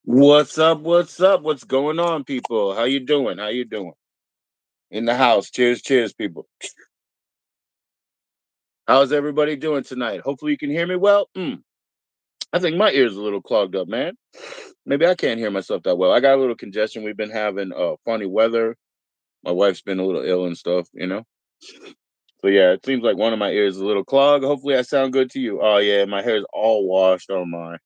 What's up? What's up? What's going on, people? How you doing? How you doing? In the house. Cheers, cheers, people. How's everybody doing tonight? Hopefully you can hear me well. I think my ears a little clogged up, man. Maybe I can't hear myself that well. I got a little congestion. We've been having funny weather. My wife's been a little ill and stuff. So yeah, it seems like one of my ears is a little clogged. Hopefully I sound good to you. Oh yeah, my hair's all washed. Oh my,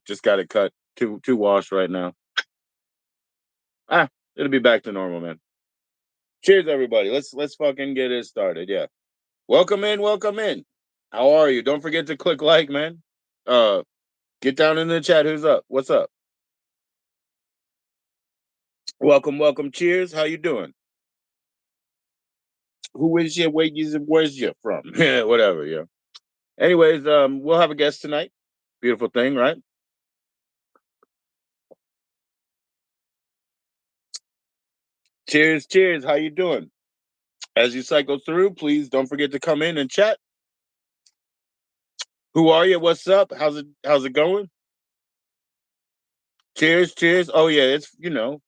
just got it cut. Two washed right now. Ah, it'll be back to normal, man. Cheers, everybody. Let's fucking get it started. Yeah. Welcome in, welcome in. How are you? Don't forget to click like, man. Uh get down in the chat. Who's up? What's up? Welcome, welcome. Cheers. How you doing? Who is you? Where you? Where's you from? Yeah, whatever. Yeah. Anyways, we'll have a guest tonight. Beautiful thing, right? Cheers, cheers. How you doing? As you cycle through, please don't forget to come in and chat. Who are you? What's up? How's it going? Cheers, cheers. Oh yeah, it's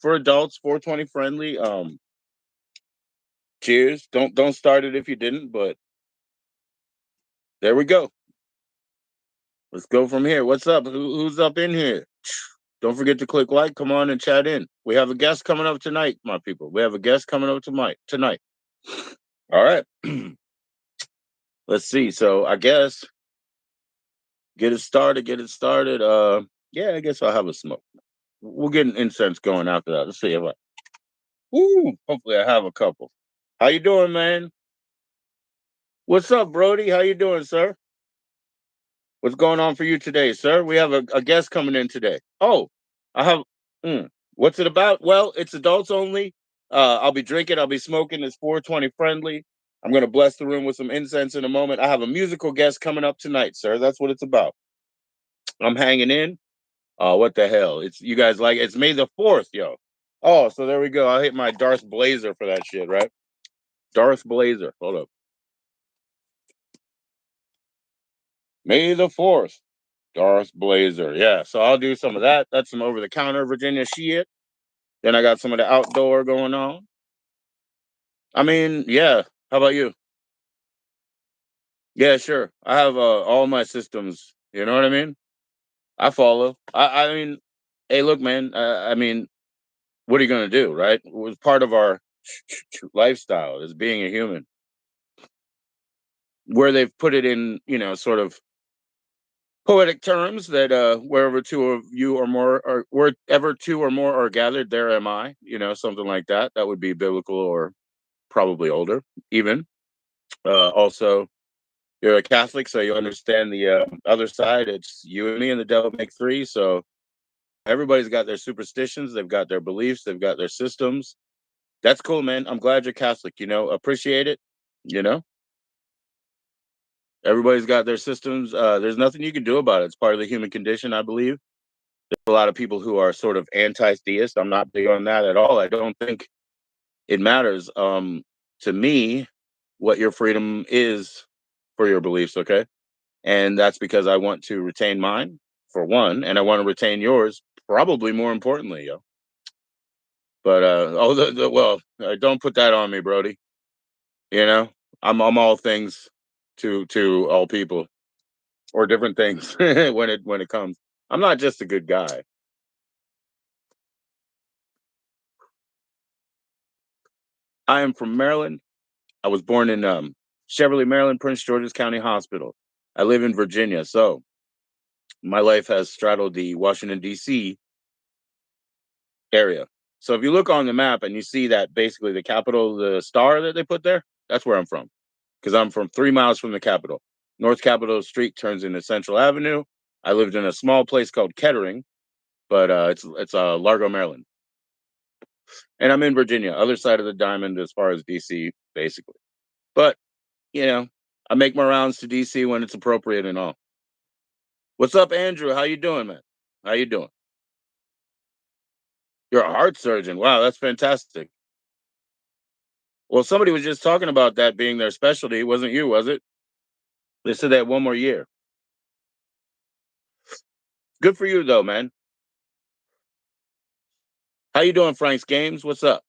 for adults, 420 friendly. Cheers. Don't start it if you didn't, but there we go. Let's go from here. What's up? Who's up in here? Don't forget to click like. Come on and chat in. We have a guest coming up tonight, my people. We have a guest coming up tonight. All right. Let's see. So I guess get it started. Get it started. Yeah, I guess I'll have a smoke. We'll get an incense going after that. Let's see if I. Ooh, hopefully I have a couple. How you doing, man? What's up, Brody? How you doing, sir? What's going on for you today, sir? We have a guest coming in today. Oh, I have. What's it about? Well, it's adults only. I'll be drinking. I'll be smoking. It's 420 friendly. I'm going to bless the room with some incense in a moment. I have a musical guest coming up tonight, sir. That's what it's about. I'm hanging in. What the hell? It's you guys like it's May the 4th, yo. Oh, so there we go. I'll hit my Darth Blazer for that shit, right? Darth Blazer. Hold up. May the 4th. Darth Blazer. Yeah. So I'll do some of that. That's some over the counter Virginia shit. Then I got some of the outdoor going on. I mean, yeah. How about you? Yeah, sure. I have all my systems. You know what I mean? I follow. I mean, hey, look, man. I mean, what are you gonna do, right? It was part of our lifestyle is being a human. Where they've put it in, sort of poetic terms that wherever two of you or more, or wherever two or more are gathered, there am I. Something like that. That would be biblical or probably older, even. Also, you're a Catholic, so you understand the other side. It's you and me, and the devil make three. So everybody's got their superstitions, they've got their beliefs, they've got their systems. That's cool, man. I'm glad you're Catholic. Appreciate it. You know, everybody's got their systems. There's nothing you can do about it. It's part of the human condition, I believe. There's a lot of people who are sort of anti-theist. I'm not big on that at all. I don't think it matters. To me, what your freedom is for your beliefs. Okay. And that's because I want to retain mine for one, and I want to retain yours probably more importantly, yo. But well, don't put that on me, Brody. You know, I'm all things to all people or different things when it comes. I'm not just a good guy. I am from Maryland. I was born in Cheverly, Maryland, Prince George's County Hospital. I live in Virginia, so my life has straddled the Washington D.C. area. So if you look on the map and you see that basically the capital, the star that they put there, that's where I'm from. Because I'm from 3 miles from the Capitol. North Capitol Street turns into Central Avenue. I lived in a small place called Kettering, but it's Largo, Maryland, and I'm in Virginia, other side of the diamond as far as DC, basically. But you know, I make my rounds to DC when it's appropriate and all. What's up, Andrew? How you doing, man? How you doing? You're a heart surgeon. Wow, that's fantastic. Well, somebody was just talking about that being their specialty. It wasn't you, was it? They said that one more year. Good for you, though, man. How you doing, Frank's Games? What's up?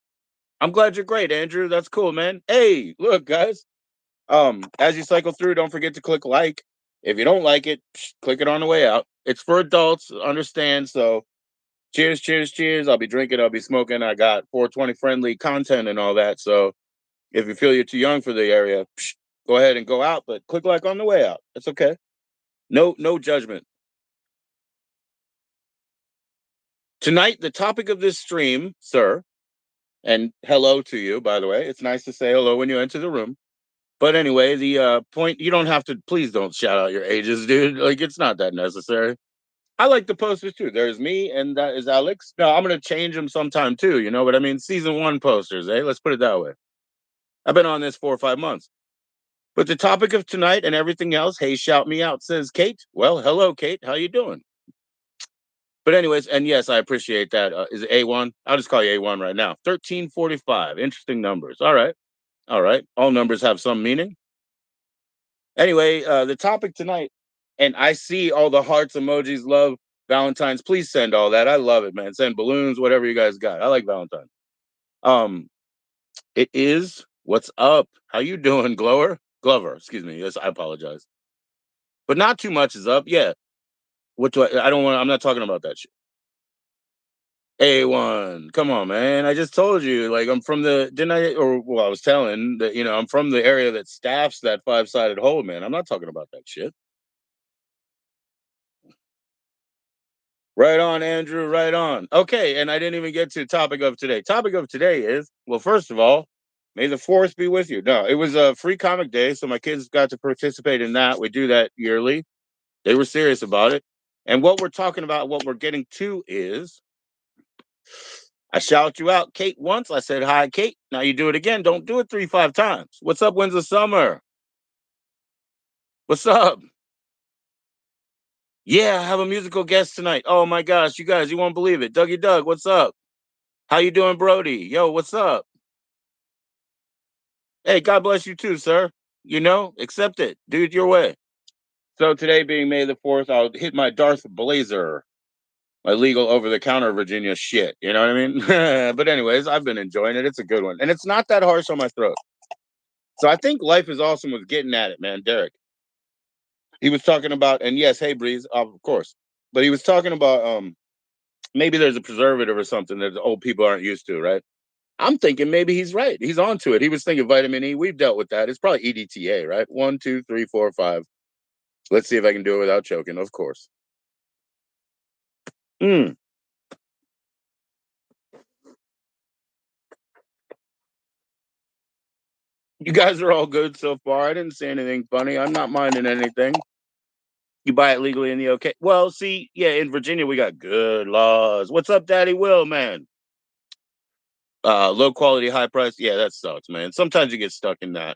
I'm glad you're great, Andrew. That's cool, man. Hey, look, guys. As you cycle through, don't forget to click like. If you don't like it, click it on the way out. It's for adults, understand. So, cheers, cheers, cheers. I'll be drinking, I'll be smoking. I got 420 friendly content and all that. So, if you feel you're too young for the area, go ahead and go out, but click like on the way out. It's okay. No judgment. Tonight, the topic of this stream, sir, and hello to you, by the way. It's nice to say hello when you enter the room. But anyway, the point, you don't have to, please don't shout out your ages, dude. Like, it's not that necessary. I like the posters too. There's me, and that is Alex. No, I'm gonna change them sometime too. You know what I mean? Season 1 posters, eh? Let's put it that way. I've been on this 4 or 5 months. But the topic of tonight and everything else, hey, shout me out, says Kate. Well, hello, Kate. How you doing? But anyways, and yes, I appreciate that. Is it A1? I'll just call you A1 right now. 1345. Interesting numbers. All right. All right. All numbers have some meaning. Anyway, the topic tonight, and I see all the hearts, emojis, love, Valentine's. Please send all that. I love it, man. Send balloons, whatever you guys got. I like Valentine. Um, it is what's up. How you doing, Glover? Excuse me. Yes, I apologize, but not too much is up. Yeah. What do I don't want. I'm not talking about that shit. A1. Come on, man. I just told you. Like, I'm from the. Didn't I? Or well, I was telling that I'm from the area that staffs that 5-sided hole, man. I'm not talking about that shit. Right on, Andrew. Right on. Okay, and I didn't even get to the topic of today. Topic of today is, well, first of all, may the fourth be with you. No, it was a free comic day, so my kids got to participate in that. We do that yearly. They were serious about it. And what we're talking about, what we're getting to is, I shout you out, Kate, once. I said, hi, Kate. Now you do it again. Don't do it 3, 5 times. What's up, Winds of Summer? What's up? Yeah, I have a musical guest tonight. Oh my gosh, you guys, you won't believe it. Dougie Doug, what's up? How you doing, Brody? Yo, what's up? Hey, God bless you too, sir. Accept it. Do it your way. So today being May the 4th, I'll hit my Darth Blazer, my legal over-the-counter Virginia shit. You know what I mean? But anyways, I've been enjoying it. It's a good one. And it's not that harsh on my throat. So I think Life is Awesome was getting at it, man. Derek. He was talking about, and yes, hey Breeze, of course. But he was talking about maybe there's a preservative or something that the old people aren't used to, right? I'm thinking maybe he's right. He's onto it. He was thinking vitamin E. We've dealt with that. It's probably EDTA, right? 1, 2, 3, 4, 5. Let's see if I can do it without choking. Of course. Mm. You guys are all good so far. I didn't say anything funny. I'm not minding anything. You buy it legally in the okay. Well, see, yeah, in Virginia we got good laws. What's up, Daddy Will, man? Low quality, high price. Yeah, that sucks, man. Sometimes you get stuck in that.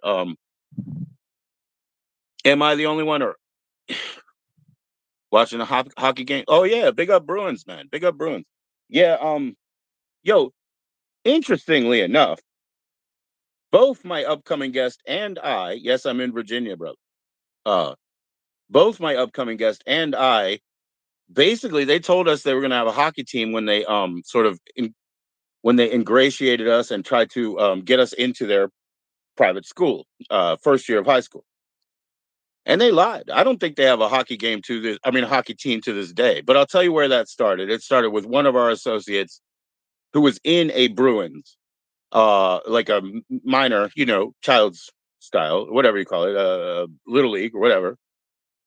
Am I the only one or watching a hockey game? Oh yeah, big up Bruins, man. Big up Bruins. Yeah. Yo, interestingly enough, both my upcoming guest and I, yes, I'm in Virginia, brother. Uh, both my upcoming guest and I, basically, they told us they were going to have a hockey team when they when they ingratiated us and tried to get us into their private school, first year of high school. And they lied. I don't think they have a hockey game to this. I mean, a hockey team to this day. But I'll tell you where that started. It started with one of our associates who was in a Bruins, like a minor, child's style, whatever you call it, little league or whatever,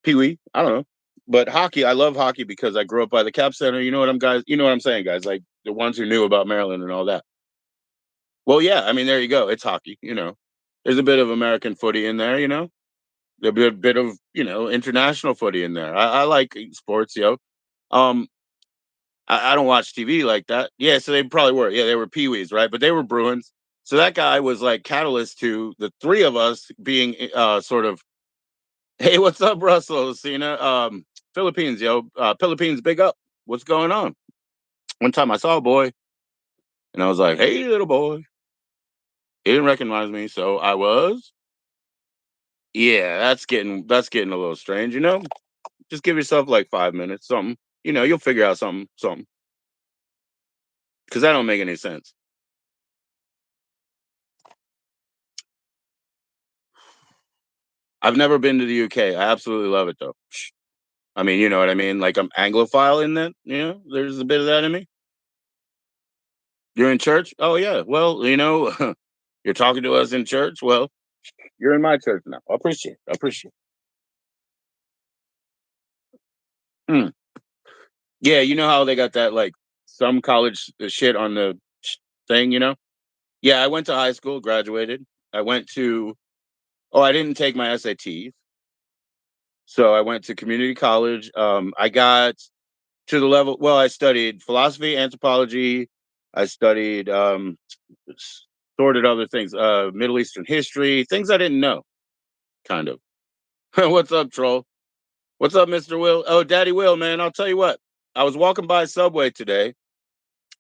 pee wee. I don't know. But hockey, I love hockey because I grew up by the Cap Center. You know what I'm guys. You know what I'm saying, guys. Like the ones who knew about Maryland and all that. Well, yeah. I mean, there you go. It's hockey. There's a bit of American footy in there. There'll be a bit of international footy in there. I like sports, yo. Um, I don't watch TV like that. Yeah, so they probably were. Yeah, they were peewees, right? But they were Bruins. So that guy was like catalyst to the three of us being sort of, hey, what's up, Russell? Cena? Philippines, yo. Philippines, big up. What's going on? One time I saw a boy and I was like, hey, little boy. He didn't recognize me, so I was. Yeah, that's getting a little strange. Just give yourself like 5 minutes, something. You'll figure out something. Because that don't make any sense. I've never been to the UK. I absolutely love it though. I mean, you know what I mean? Like I'm Anglophile in that, there's a bit of that in me. You're in church? Oh yeah. Well, you're talking to us in church. Well, you're in my church now. I appreciate it. I appreciate it. Yeah, you know how they got that like some college shit on the thing, you know? Yeah, I went to high school, graduated. I went to I didn't take my SATs. So I went to community college. I got to the level, well, I studied philosophy, anthropology. I studied sorted other things, Middle Eastern history, things I didn't know, kind of. What's up, troll? What's up, Mr. Will? Oh, Daddy Will, man. I'll tell you what. I was walking by Subway today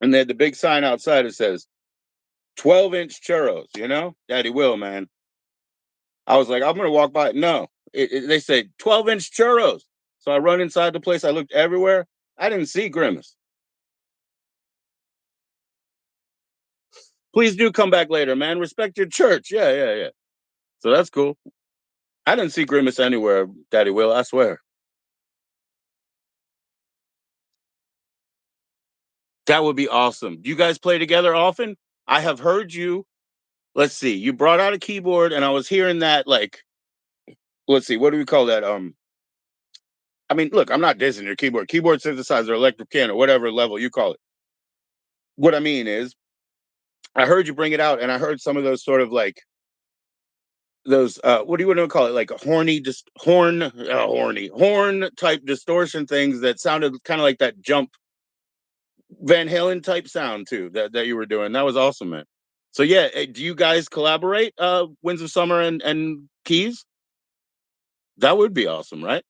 and they had the big sign outside that says 12-inch churros, Daddy Will, man. I was like, I'm gonna walk by. No, they said 12-inch churros. So I run inside the place. I looked everywhere. I didn't see Grimace. Please do come back later, man. Respect your church. Yeah, yeah, yeah. So that's cool. I didn't see Grimace anywhere, Daddy Will. I swear. That would be awesome. Do you guys play together often? I have heard you. Let's see. You brought out a keyboard, and I was hearing that. Like, let's see. What do we call that? I mean, look, I'm not dissing your keyboard synthesizer, electric piano, whatever level you call it. What I mean is, I heard you bring it out, and I heard some of those sort of like those what do you want to call it, like horny just horn type distortion things that sounded kind of like that jump Van Halen type sound too that you were doing. That was awesome, man. So yeah, do you guys collaborate, Winds of Summer and Keys? That would be awesome, right?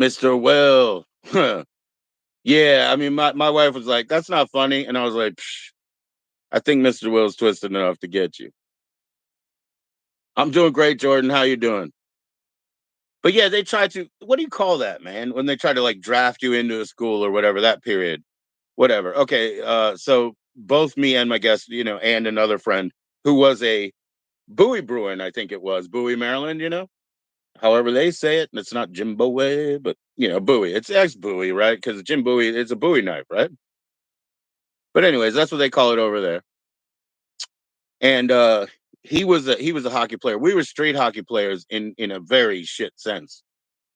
Mr. Will. Yeah, I mean my wife was like, that's not funny, and I was like, Psh, I think Mr. Will's twisted enough to get you. I'm doing great, Jordan. How you doing? But yeah, they try to, what do you call that, man? When they try to like draft you into a school or whatever, that period. Whatever. Okay. So both me and my guest, and another friend who was a Bowie Bruin, I think it was Bowie, Maryland, however they say it. And it's not Jimbo Way, but Bowie. It's ex Bowie, right? Because Jim Bowie, it's a Bowie knife, right? But anyways, that's what they call it over there. And he was a hockey player. We were street hockey players in a very shit sense.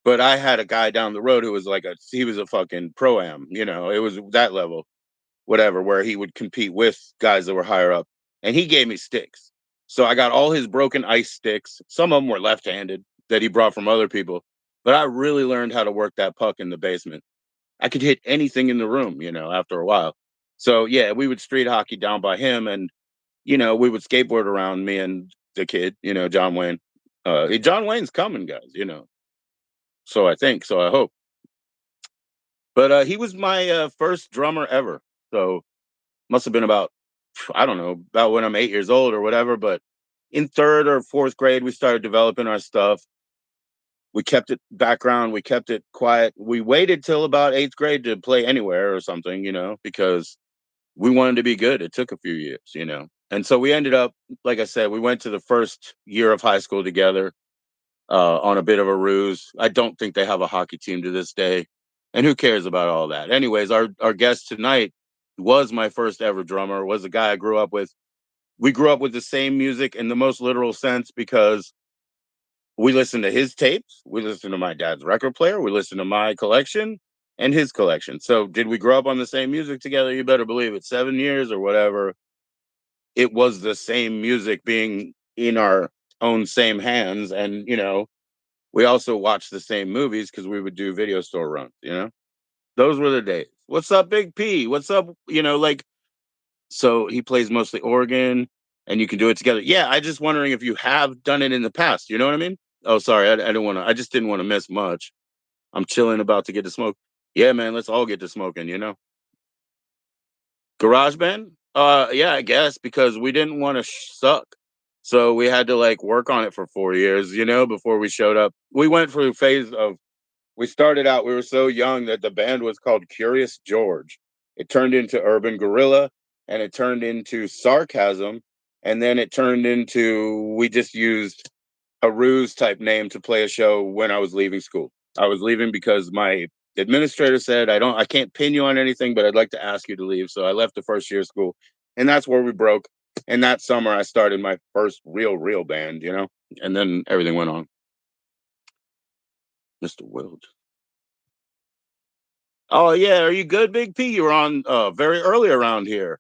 But I had a guy down the road who was like he was a fucking pro am, it was that level, whatever, where he would compete with guys that were higher up. And he gave me sticks. So I got all his broken ice sticks. Some of them were left handed that he brought from other people. But I really learned how to work that puck in the basement. I could hit anything in the room, after a while. So yeah, we would street hockey down by him and, we would skateboard around me and the kid, John Wayne. John Wayne's coming, guys, So I think, so I hope. But he was my first drummer ever. So must have been about, I don't know, about when I'm 8 years old or whatever. But in third or fourth grade, we started developing our stuff. We kept it background. We kept it quiet. We waited till about eighth grade to play anywhere or something, because we wanted to be good. It took a few years. And so we ended up, like I said, we went to the first year of high school together on a bit of a ruse. I don't think they have a hockey team to this day. And who cares about all that? Anyways, our guest tonight was my first ever drummer, was a guy I grew up with. We grew up with the same music in the most literal sense because we listened to his tapes, we listened to my dad's record player, we listened to my collection and his collection. So did we grow up on the same music together? You better believe it. 7 years or whatever, it was the same music being in our own same hands. And we also watched the same movies because we would do video store runs. Those were the days. What's up, Big P? What's up? So he plays mostly organ and you can do it together. Yeah, I just wondering if you have done it in the past. You know what I mean? Oh, sorry. I don't want to, I just didn't want to miss much. I'm chilling about to get to smoke. Yeah, man, let's all get to smoking. Garage band? Yeah, I guess because we didn't want to suck. So we had to like work on it for 4 years, before we showed up. We went through a phase of, we started out, we were so young that the band was called Curious George. It turned into urban guerrilla, and it turned into sarcasm, and then it turned into we just used a ruse type name to play a show when I was leaving school. I was leaving because my administrator said I can't pin you on anything, but I'd like to ask you to leave. So I left the first year of school, and that's where we broke. And that summer I started my first real band, and then everything went on. Mr. Wild. Oh yeah, are you good, Big P? You were on very early around here.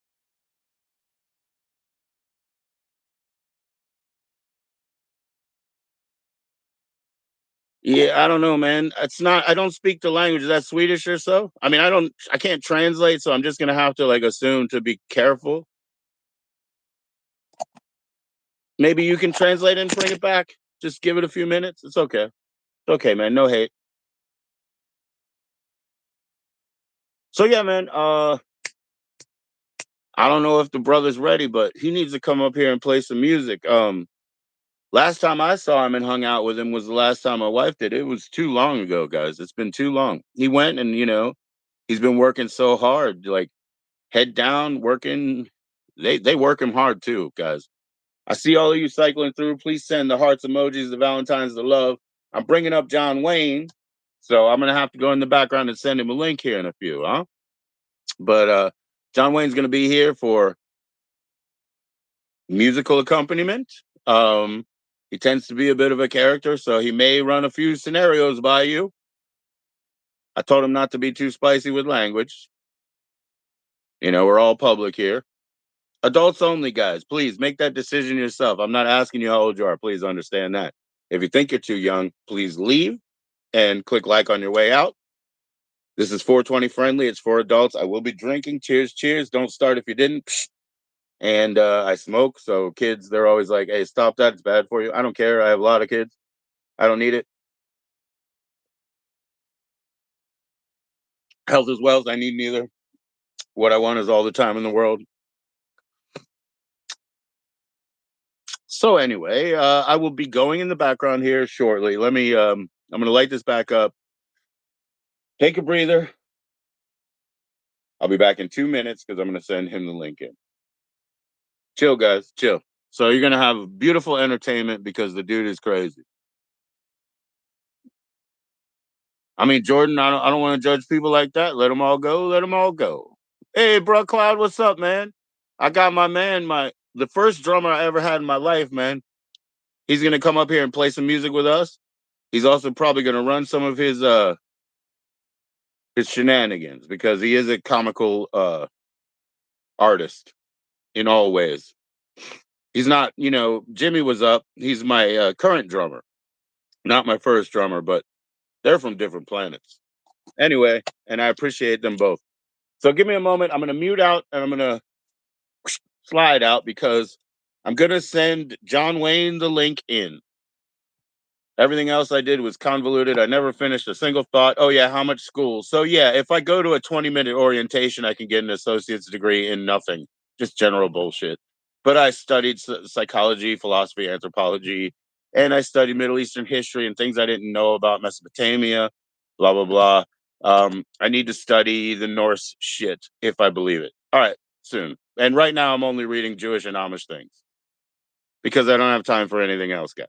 Yeah, I don't know, man. It's not. I don't speak the language. Is that Swedish or so? I mean, I can't translate, so I'm just gonna have to like assume to be careful. Maybe you can translate and bring it back. Just give it a few minutes. It's okay. It's okay, man. No hate. So yeah, man. I don't know if the brother's ready, but he needs to come up here and play some music. Last time I saw him and hung out with him was the last time my wife did. It was too long ago, guys. It's been too long. He went and he's been working so hard, like head down, working. They work him hard too, guys. I see all of you cycling through. Please send the hearts emojis, the Valentine's, the love. I'm bringing up John Wayne, so I'm gonna have to go in the background and send him a link here in a few, huh? But John Wayne's gonna be here for musical accompaniment. Um, he tends to be a bit of a character, so he may run a few scenarios by you. I told him not to be too spicy with language. We're all public here. Adults only, guys. Please make that decision yourself. I'm not asking you how old you are. Please understand that. If you think you're too young, please leave and click like on your way out. This is 420 friendly. It's for adults. I will be drinking. Cheers, cheers. Don't start if you didn't. And I smoke. So kids, they're always like, hey, stop that. It's bad for you. I don't care. I have a lot of kids. I don't need it. Health is wealth. I need neither. What I want is all the time in the world. So anyway, I will be going in the background here shortly. I'm going to light this back up. Take a breather. I'll be back in 2 minutes because I'm going to send him the link in. Chill, guys. Chill. So you're going to have beautiful entertainment because the dude is crazy. I mean, Jordan, I don't want to judge people like that. Let them all go. Let them all go. Hey, bro, Cloud, what's up, man? I got my man, the first drummer I ever had in my life, man. He's gonna come up here and play some music with us. He's also probably gonna run some of his shenanigans because he is a comical artist in all ways. He's not, Jimmy was up. He's my current drummer, not my first drummer, but they're from different planets. Anyway, and I appreciate them both. So give me a moment. I'm going to mute out and I'm going to slide out because I'm going to send John Wayne the link in. Everything else I did was convoluted. I never finished a single thought. Oh, yeah, how much school? So, yeah, if I go to a 20-minute orientation, I can get an associate's degree in nothing, just general bullshit. But I studied psychology, philosophy, anthropology, and I studied Middle Eastern history and things I didn't know about Mesopotamia, blah, blah, blah. I need to study the Norse shit if I believe it. All right, soon. And right now, I'm only reading Jewish and Amish things because I don't have time for anything else, guys.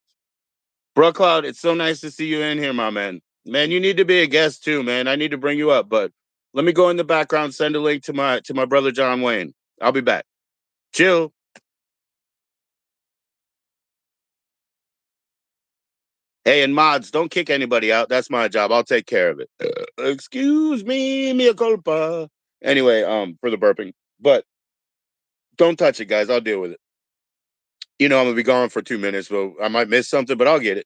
Bro Cloud, it's so nice to see you in here, my man. Man, you need to be a guest too, man. I need to bring you up, but let me go in the background, send a link to my brother John Wayne. I'll be back. Chill. Hey, and mods, don't kick anybody out. That's my job. I'll take care of it. Excuse me, mea culpa. Anyway, for the burping. But don't touch it, guys. I'll deal with it. I'm gonna be gone for 2 minutes, but I might miss something, but I'll get it.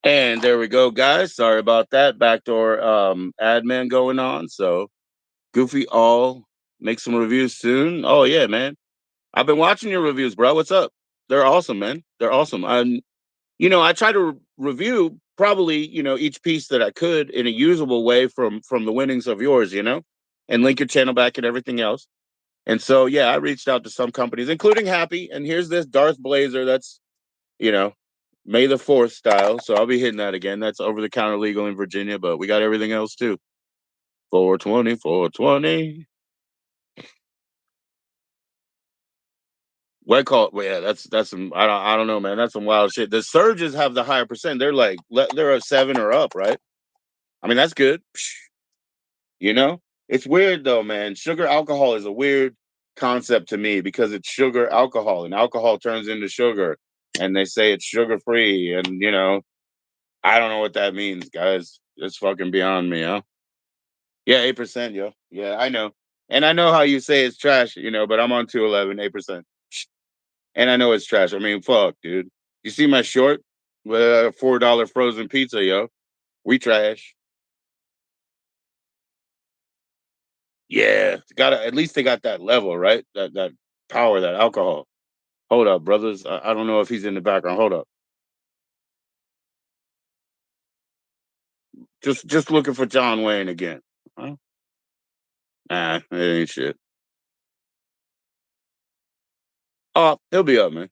And there we go, guys. Sorry about that. Backdoor admin going on. So Goofy all make some reviews soon. Oh yeah, man. I've been watching your reviews, bro. What's up? They're awesome, man. They're awesome. I try to review probably, each piece that I could in a usable way from the winnings of yours, and link your channel back and everything else. And so yeah, I reached out to some companies, including Happy, and here's this Darth Blazer that's, you know, May the 4th style. So I'll be hitting that again. That's over the counter legal in Virginia, but we got everything else too. 420, 420. What call? Well, yeah, that's some. I don't know, man. That's some wild shit. The surges have the higher percent. They're like they're a 7 or up, right? I mean, that's good. You know, it's weird though, man. Sugar alcohol is a weird concept to me because it's sugar alcohol, and alcohol turns into sugar, and they say it's sugar free, and I don't know what that means, guys. It's fucking beyond me, huh? Yeah, 8%, yo. Yeah, I know, and I know how you say it's trash, but I'm on 211, 8%, and I know it's trash. I mean, fuck, dude. You see my short with a $4 frozen pizza, yo? We trash. Yeah, got at least they got that level, right? That power, that alcohol. Hold up, brothers. I don't know if he's in the background. Hold up. Just looking for John Wayne again. Huh? Nah, it ain't shit. Oh, he'll be up, man.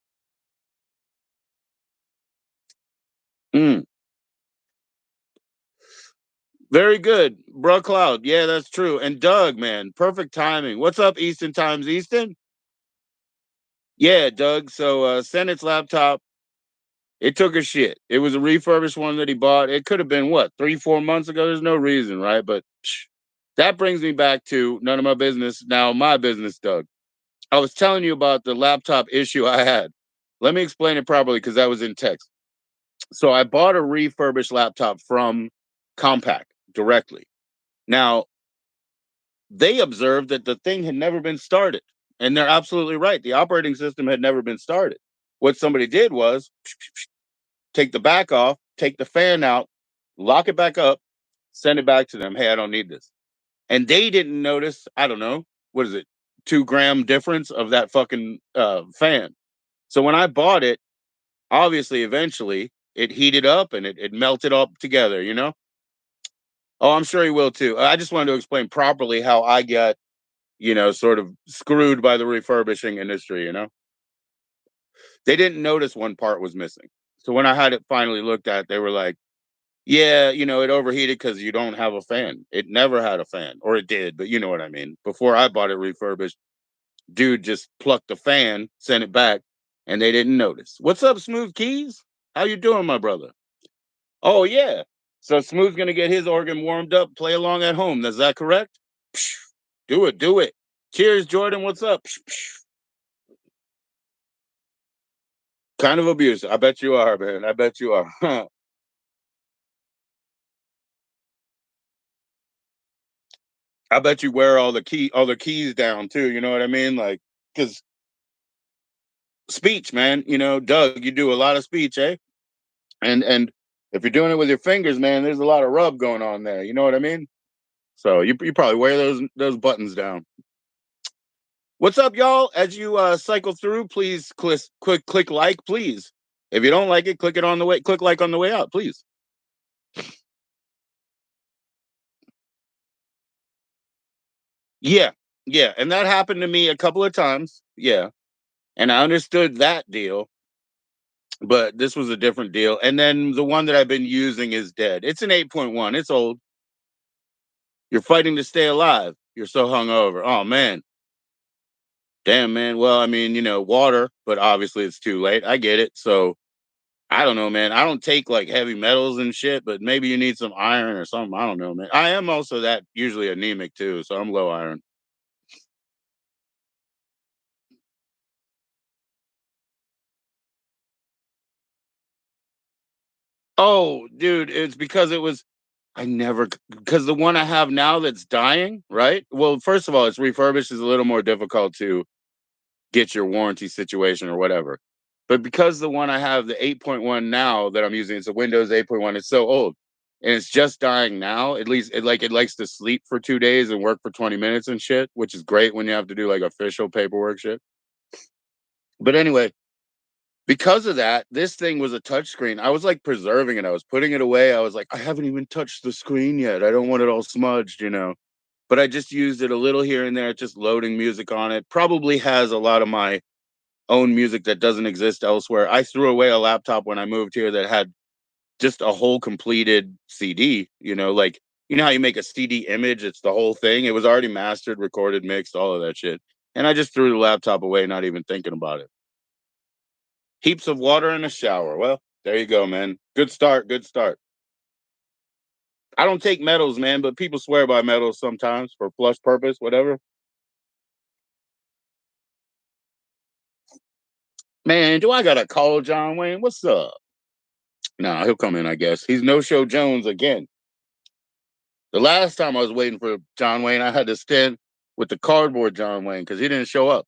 Mm, very good, bro. Cloud. Yeah, that's true. And Doug, man, perfect timing. What's up, Easton Times, Easton? Yeah, Doug. So Senate's laptop. It took a shit. It was a refurbished one that he bought. It could have been what 3, 4 months ago. There's no reason, right? But that brings me back to none of my business. Now my business, Doug. I was telling you about the laptop issue I had. Let me explain it properly because that was in text. So I bought a refurbished laptop from Compaq directly. Now, they observed that the thing had never been started. And they're absolutely right. The operating system had never been started. What somebody did was take the back off, take the fan out, lock it back up, send it back to them. Hey, I don't need this. And they didn't notice, I don't know, what is it, 2 gram difference of that fucking fan. So when I bought it, obviously, eventually, it heated up and it melted up together. Oh, I'm sure he will too. I just wanted to explain properly how I got, sort of screwed by the refurbishing industry. They didn't notice one part was missing. So when I had it finally looked at, they were like, yeah, it overheated because you don't have a fan. It never had a fan, or it did, but you know what I mean. Before I bought it refurbished, dude just plucked the fan, sent it back, and they didn't notice. What's up, Smooth Keys? How you doing, my brother? Oh yeah. So Smooth's gonna get his organ warmed up, play along at home. Is that correct? Do it, do it. Cheers, Jordan. What's up? Kind of abusive. I bet you are, man. I bet you are. I bet you wear all the keys down too. You know what I mean? Like, because speech, man. Doug, you do a lot of speech, eh? And if you're doing it with your fingers, man, there's a lot of rub going on there. You know what I mean? So you probably wear those buttons down. What's up, y'all? As you cycle through, please click like, please. If you don't like it, click it on the way. Click like on the way out, please. Yeah, yeah, and that happened to me a couple of times. Yeah, and I understood that deal, but this was a different deal. And then the one that I've been using is dead. It's an 8.1. It's old. You're fighting to stay alive. You're so hungover. Oh man, damn man. Well, I mean, water, but obviously it's too late. I get it. So I don't know, man. I don't take like heavy metals and shit, but maybe you need some iron or something. I don't know, man. I am also that usually anemic too, so I'm low iron. Oh, dude, it's because it was I never because the one I have now that's dying, right? Well, first of all, it's refurbished is a little more difficult to get your warranty situation or whatever. But because the one I have, the 8.1 now that I'm using, it's a Windows 8.1. It's so old, and it's just dying now. At least it likes to sleep for 2 days and work for 20 minutes and shit, which is great when you have to do like official paperwork shit. But anyway, because of that, this thing was a touchscreen. I was like preserving it. I was putting it away. I was like, I haven't even touched the screen yet. I don't want it all smudged, you know. But I just used it a little here and there, just loading music on it. Probably has a lot of my own music that doesn't exist elsewhere. I threw away a laptop when I moved here that had just a whole completed CD, you know, like, you know how you make a CD image? It's the whole thing. It was already mastered, recorded, mixed, all of that shit. And I just threw the laptop away, not even thinking about it. Heaps of water in a shower. Well, there you go, man. Good start. Good start. I don't take metals, man, but people swear by metals sometimes for flush purpose, whatever. Man, do I gotta call John Wayne? What's up? Nah, he'll come in, I guess. He's no show Jones again. The last time I was waiting for John Wayne, I had to stand with the cardboard John Wayne because he didn't show up.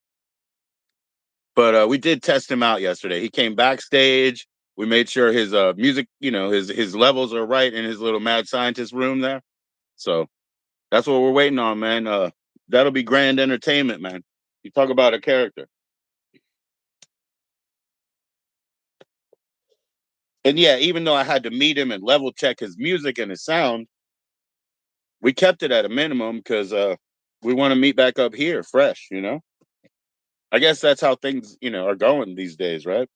But we did test him out yesterday. He came backstage. We made sure his music, you know, his levels are right in his little mad scientist room there. So that's what we're waiting on, man. That'll be grand entertainment, man. You talk about a character. And yeah, even though I had to meet him and level check his music and his sound, we kept it at a minimum because we want to meet back up here fresh, you know? I guess that's how things, you know, are going these days, right?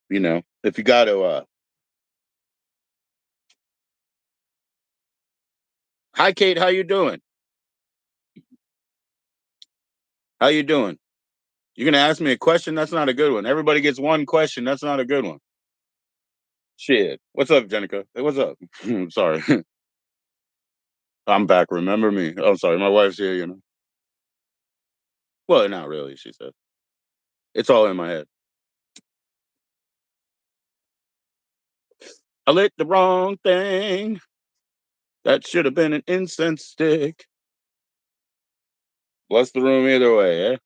You know, if you got to, hi, Kate, how you doing? How you doing? You're going to ask me a question? That's not a good one. Everybody gets one question. That's not a good one. Shit. What's up, Jenica? Hey, what's up? I'm sorry. I'm back. Remember me. I'm sorry. My wife's here, you know. Well, not really, she said. It's all in my head. I lit the wrong thing. That should have been an incense stick. Bless the room either way, eh?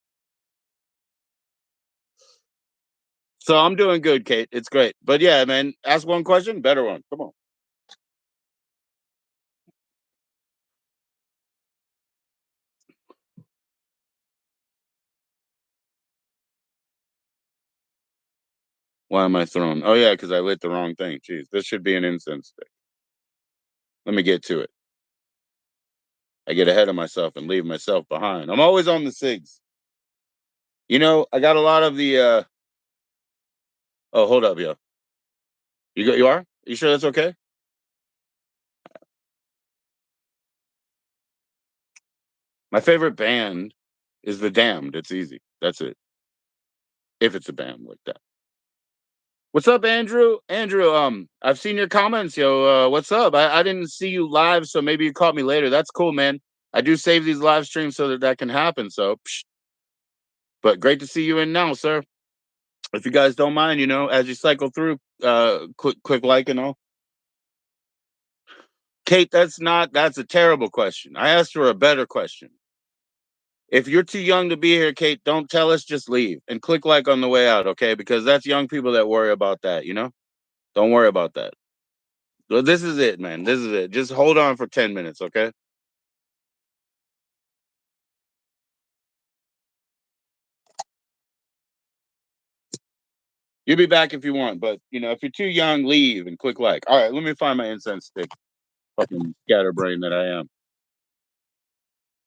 So I'm doing good, Kate. It's great. But yeah, man, ask one question, better one. Come on. Why am I thrown? Oh yeah, because I lit the wrong thing. Jeez, this should be an incense stick. Let me get to it. I get ahead of myself and leave myself behind. I'm always on the SIGs. You know, I got a lot of the oh, hold up, yo. You are? You sure that's okay? My favorite band is The Damned. It's easy. That's it. If it's a band like that. What's up, Andrew? Andrew, I've seen your comments, yo. What's up? I didn't see you live, so maybe you caught me later. That's cool, man. I do save these live streams so that that can happen. So, but great to see you in now, sir. If you guys don't mind, you know, as you cycle through, quick like and all. Kate, that's a terrible question. I asked her a better question. If you're too young to be here, Kate, don't tell us, just leave and click like on the way out, okay? Because that's young people that worry about that, you know? Don't worry about that. Well, this is it, man. This is it. Just hold on for 10 minutes, okay? You'll be back if you want, but you know, if you're too young, leave and click like. All right, let me find my incense stick. Fucking scatterbrain that I am.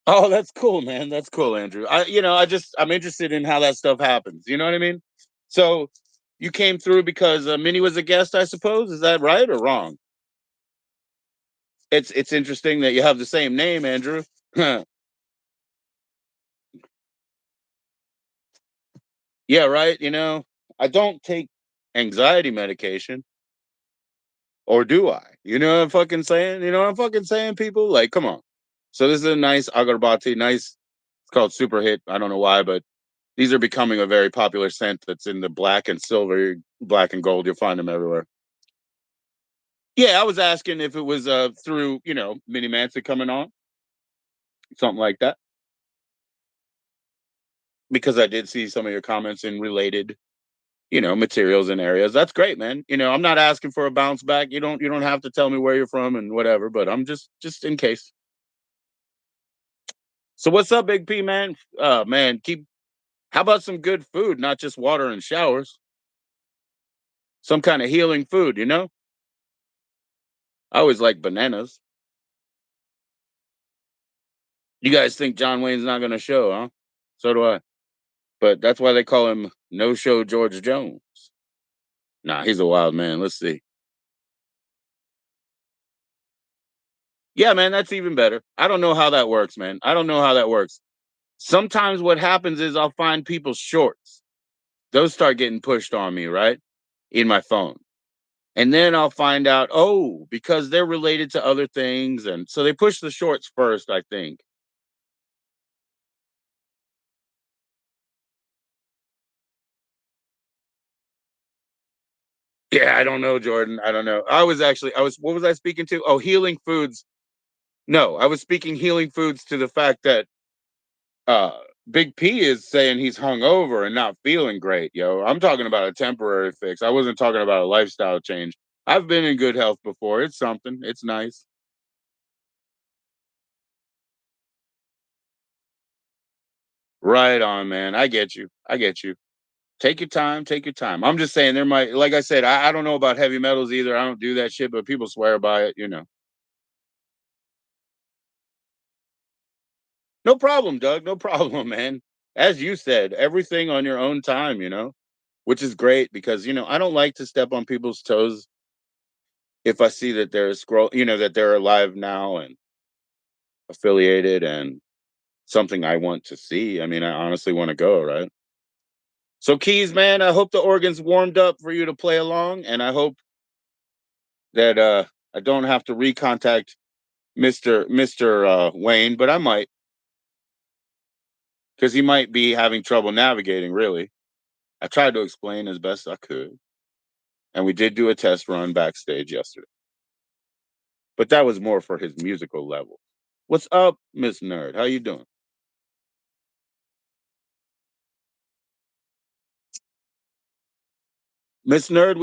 Oh, that's cool, man. That's cool, Andrew. I'm interested in how that stuff happens. You know what I mean? So you came through because Minnie was a guest, I suppose. Is that right or wrong? It's interesting that you have the same name, Andrew. Yeah, right. You know, I don't take anxiety medication, or do I? You know what I'm fucking saying? You know what I'm fucking saying, people? Like, come on. So this is a nice agarbati, nice. It's called Super Hit. I don't know why, but these are becoming a very popular scent that's in the black and silver, black and gold. You'll find them everywhere. Yeah, I was asking if it was through, you know, Mini Mansa coming on, something like that. because I did see some of your comments in related, materials and areas. That's great, man. I'm not asking for a bounce back. You don't have to tell me where you're from and whatever, but I'm just in case. So what's up, Big P, man? Man, keep how about some good food, not just water and showers? Some kind of healing food. I always like bananas. You guys think John Wayne's not gonna show, huh? So do I. But that's why they call him No Show George Jones. Nah, he's a wild man. Let's see. Yeah, man, that's even better. I don't know how that works, man. I don't know how that works. Sometimes what happens is I'll find people's shorts. Those start getting pushed on me, right? In my phone. And then I'll find out, oh, because they're related to other things. And so they push the shorts first, I think. Yeah, I don't know, Jordan. I don't know. What was I speaking to? Oh, healing foods. No, I was speaking healing foods to the fact that uh Big P is saying he's hungover and not feeling great, yo. I'm talking about a temporary fix. I wasn't talking about a lifestyle change. I've been in good health before. It's something. It's nice. Right on, man. I get you. I get you. Take your time. Take your time. I'm just saying there might, like I said, I don't know about heavy metals either. I don't do that shit, but people swear by it. No problem, Doug. No problem, man. As you said, everything on your own time, which is great because, I don't like to step on people's toes if I see that that they're alive now and affiliated and something I want to see. I mean, I honestly want to go, right? So Keys, man, I hope the organ's warmed up for you to play along, and I hope that I don't have to recontact Mr. Wayne, but I might because he might be having trouble navigating. Really, I tried to explain as best I could, and we did do a test run backstage yesterday, but that was more for his musical level. What's up, Miss Nerd? How you doing? Miss Nerd,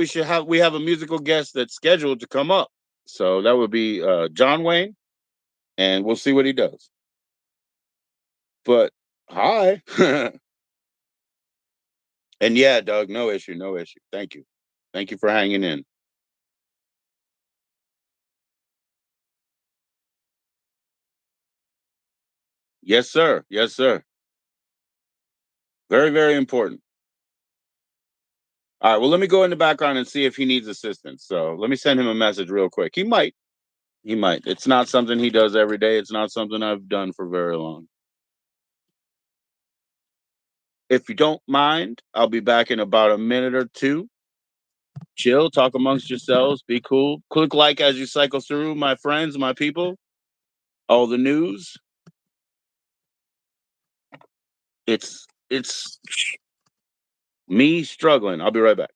we have a musical guest that's scheduled to come up. So that would be John Wayne, and we'll see what he does. But hi. And yeah, Doug, no issue, no issue. Thank you. Thank you for hanging in. Yes, sir. Yes, sir. Very, very important. All right. Well, let me go in the background and see if he needs assistance. So let me send him a message real quick. He might. He might. It's not something he does every day. It's not something I've done for very long. If you don't mind, I'll be back in about a minute or two. Chill, talk amongst yourselves, be cool. Click like as you cycle through, my friends, my people. All the news. It's me struggling. I'll be right back.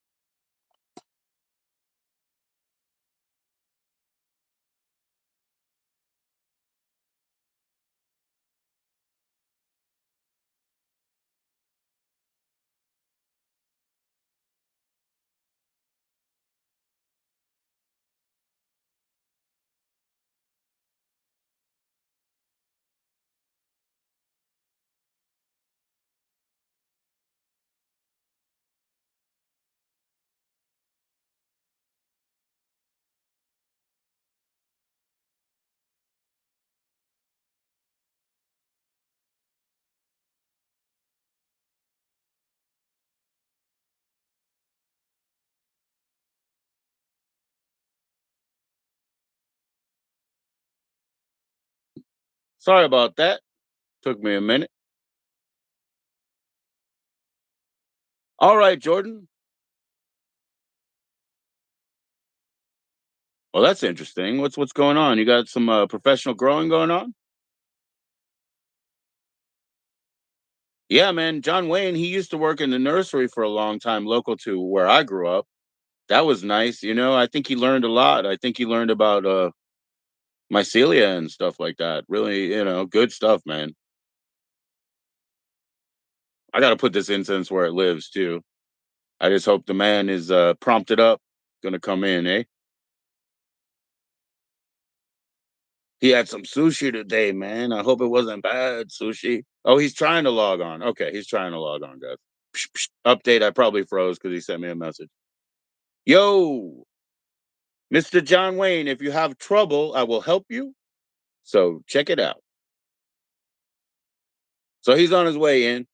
Sorry about that. Took me a minute. All right, Jordan. Well, that's interesting. What's going on? You got some professional growing going on? Yeah, man. John Wayne, he used to work in the nursery for a long time, local to where I grew up. That was nice. I think he learned a lot. I think he learned about mycelia and stuff like that. Really, good stuff, man. I got to put this incense where it lives too. I just hope the man is prompted up, gonna come in, eh? He had some sushi today, man. I hope it wasn't bad sushi. Oh, he's trying to log on. Okay, he's trying to log on, guys. Psh, psh, update. I probably froze because he sent me a message. Yo, Mr. John Wayne, if you have trouble, I will help you. So check it out. So he's on his way in.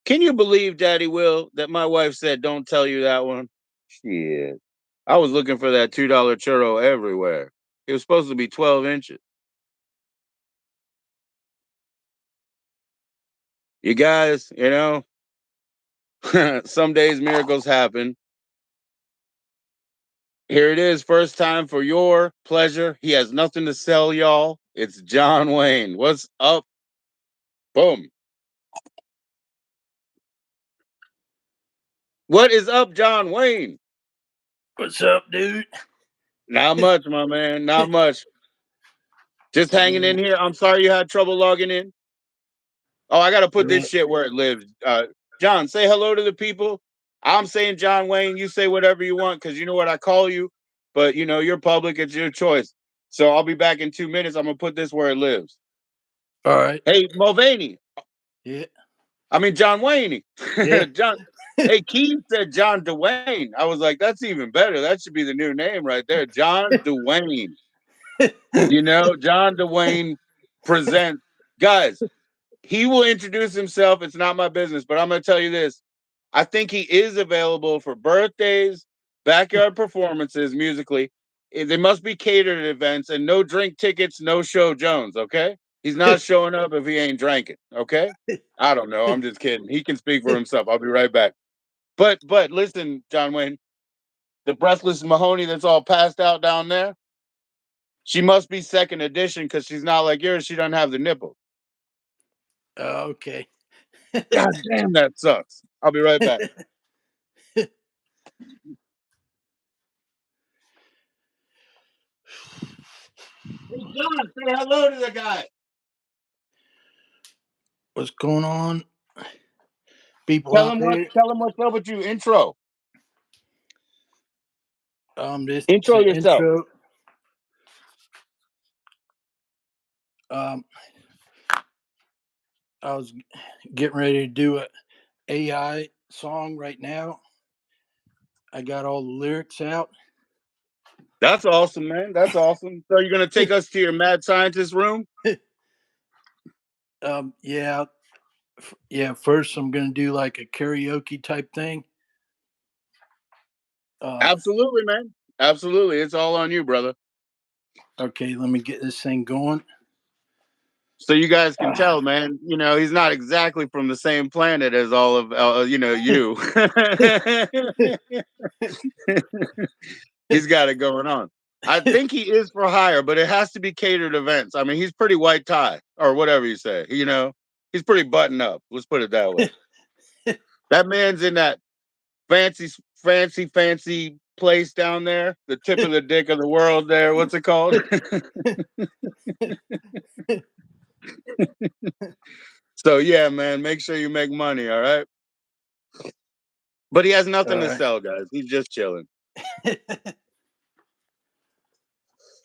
Can you believe, Daddy Will, that my wife said don't tell you that one? Shit. I was looking for that $2 churro everywhere. It was supposed to be 12 inches. You guys, some days miracles happen. Here it is, first time for your pleasure. He has nothing to sell, y'all. It's John Wayne. What's up? Boom. What is up, John Wayne? What's up, dude? Not much, my man. Not much. Just hanging in here. I'm sorry you had trouble logging in. Oh, I got to put this shit where it lives. John, say hello to the people. I'm saying John Wayne. You say whatever you want because you know what I call you. But, you're public. It's your choice. So I'll be back in 2 minutes. I'm going to put this where it lives. All right. Hey, Mulvaney. Yeah. I mean, John Wayne. Yeah. John. Hey, Keith said John Dwayne. I was like, that's even better. That should be the new name right there. John Dwayne. John Dwayne presents. Guys, he will introduce himself. It's not my business, but I'm going to tell you this. I think he is available for birthdays, backyard performances musically. They must be catered events and no drink tickets, no show Jones, okay? He's not showing up if he ain't drinking, okay? I don't know. I'm just kidding. He can speak for himself. I'll be right back. But listen, John Wayne, the breathless Mahoney that's all passed out down there, she must be second edition because she's not like yours. She doesn't have the nipple. Okay. God damn, that sucks. I'll be right back. Hey, John, say hello to the guy. What's going on, people Tell out him there? what's up with you. Intro. This Intro yourself. intro. I was getting ready to do a AI song right now. I got all the lyrics out. That's awesome, man. That's awesome. So you're gonna take us to your mad scientist room? Yeah. First, I'm gonna do like a karaoke type thing. Absolutely, man. Absolutely. It's all on you, brother. Okay, let me get this thing going. So you guys can tell, man. He's not exactly from the same planet as all of you. He's got it going on. I think he is for hire, but it has to be catered events. I mean, he's pretty white tie or whatever you say. He's pretty buttoned up. Let's put it that way. That man's in that fancy place down there, the tip of the dick of the world. There, what's it called? So yeah, man, make sure you make money. All right. But he has nothing to sell, guys. He's just chilling.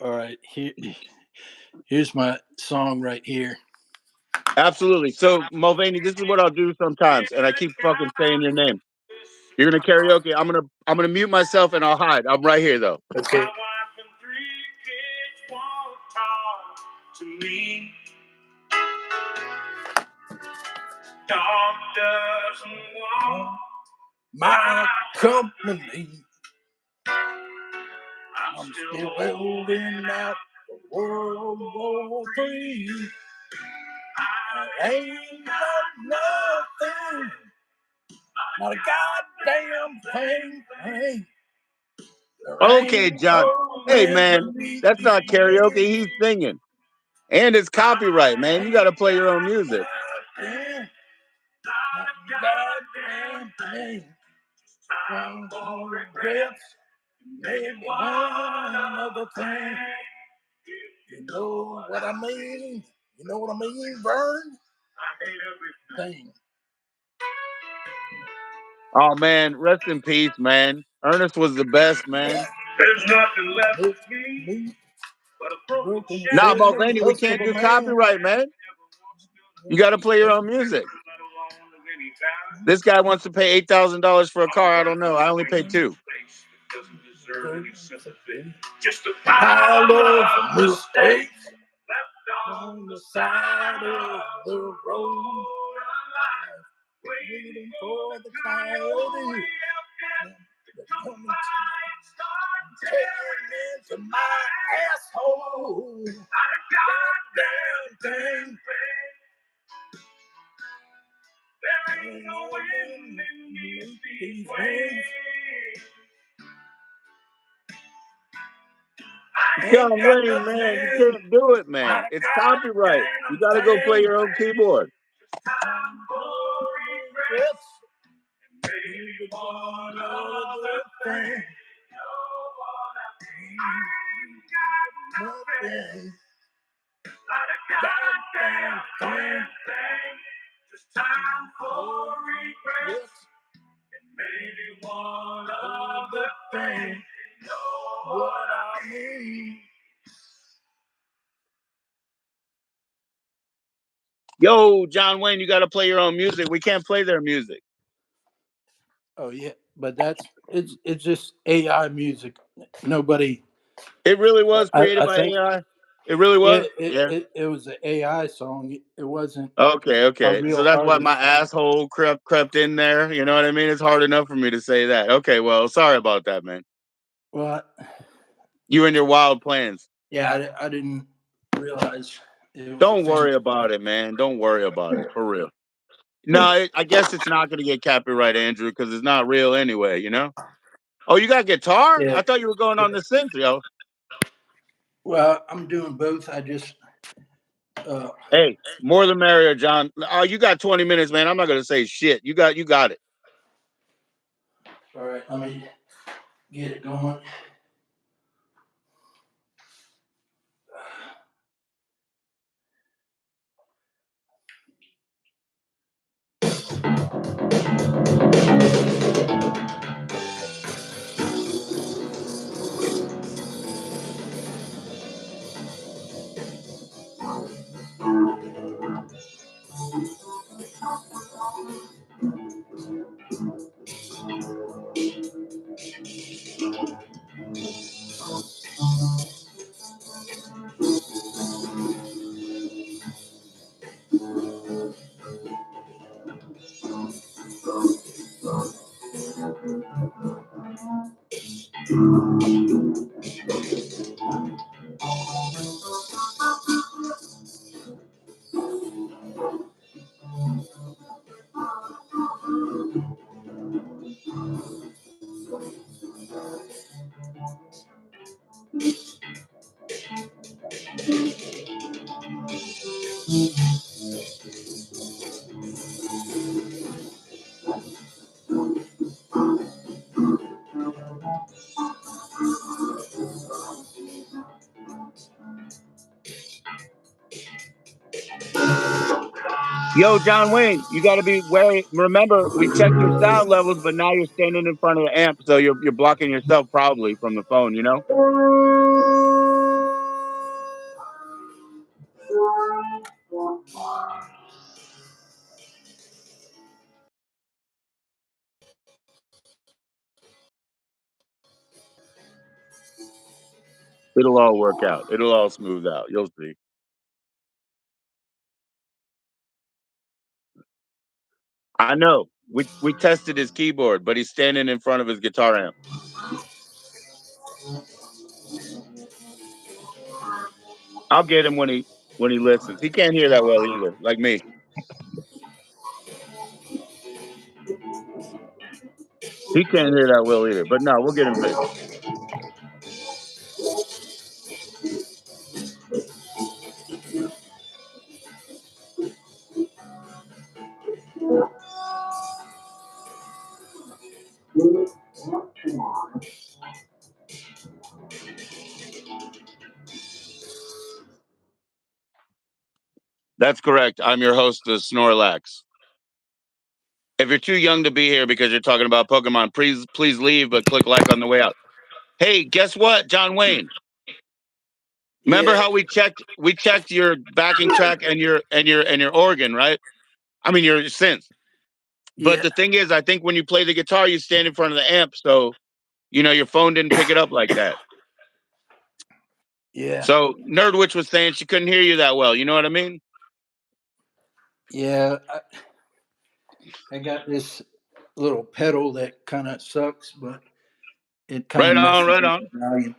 All right, here's my song right here. Absolutely. So Mulvaney, this is what I'll do sometimes, and I keep fucking saying your name. You're gonna karaoke. I'm gonna mute myself and I'll hide. I'm right here though. Okay. Dog doesn't want my company. I'm still holding out for World War III. I ain't got nothing, not a goddamn thing. Okay, John. Hey man, that's not karaoke. He's singing. And it's copyright, man. You gotta play your own music. Goddamn thing. Regrets. Maybe one other thing. You know what I mean? You know what I mean, Vern? Thing. Oh man, rest in peace, man. Ernest was the best, man. There's nothing left of me but a broken Nah, shell. Mulvaney, we can't do copyright, man. You got to play your own music. This guy wants to pay $8,000 for a car. I don't know. I only paid $2,000. Just a pile of mistakes on the side of the road. Waiting for the coyote to come and tear into my asshole. Goddamn thing. There ain't no end in these things. John Wayne, man, you can't do it, man. It's copyright. You got to go play your own keyboard. Maybe one other thing. Nothing. Goddamn thing. Just time for regrets. And maybe one other thing. You know what I mean? Yo, John Wayne, you got to play your own music. We can't play their music. Oh yeah, but it's just AI music. Nobody. It really was created I by think AI. It really yeah, was. Yeah. it was an AI song. It wasn't Okay. a Okay. So real that's why my artist. asshole crept in there. You know what I mean? It's hard enough for me to say that. Okay. Well, sorry about that, man. Well, You and your wild plans. yeah, I didn't realize it was a Don't thing. worry about it, man. Don't worry about it. For real. No, I guess it's not going to get copyright, Andrew, because it's not real anyway, you know? Oh, you got guitar? Yeah. I thought you were going on the synth, yo. Well, I'm doing both. I just Hey, more the merrier, John. Oh, you got 20 minutes, man. I'm not going to say shit. You got it. all right. Let me get it going. Yo, John Wayne, you got to be wary. Remember, we checked your sound levels, but now you're standing in front of the amp, so you're blocking yourself probably from the phone, you know? It'll all work out. It'll all smooth out. You'll see. I know. We tested his keyboard, but he's standing in front of his guitar amp. I'll get him when he listens. He can't hear that well either, like me. He can't hear that well either. But no, we'll get him fixed. That's correct. I'm your host, the Snorlax. If you're too young to be here because you're talking about Pokemon, please leave, but click like on the way out. Hey, guess what, John Wayne? Remember Yeah, how we checked your backing track and your organ, right? I mean your synth. But yeah, the thing is, I think when you play the guitar, you stand in front of the amp, so your phone didn't pick it up like that. yeah, So Nerdwitch was saying she couldn't hear you that well. You know what I mean? yeah. I got this little pedal that kind of sucks, but it kind of Right on, messes right with on. the volume.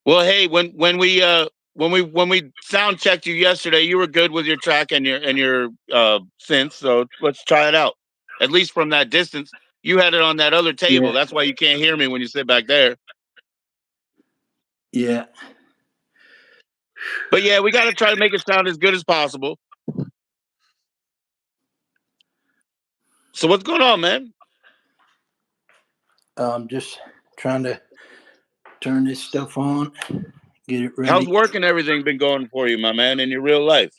Well, hey, when we sound checked you yesterday, you were good with your track and your synth. So let's try it out. At least from that distance, you had it on that other table. Yeah, That's why you can't hear me when you sit back there. yeah. But yeah, we got to try to make it sound as good as possible. So what's going on, man? I'm just trying to turn this stuff on, get it How's ready. work and everything been going for you, my man, in your real life?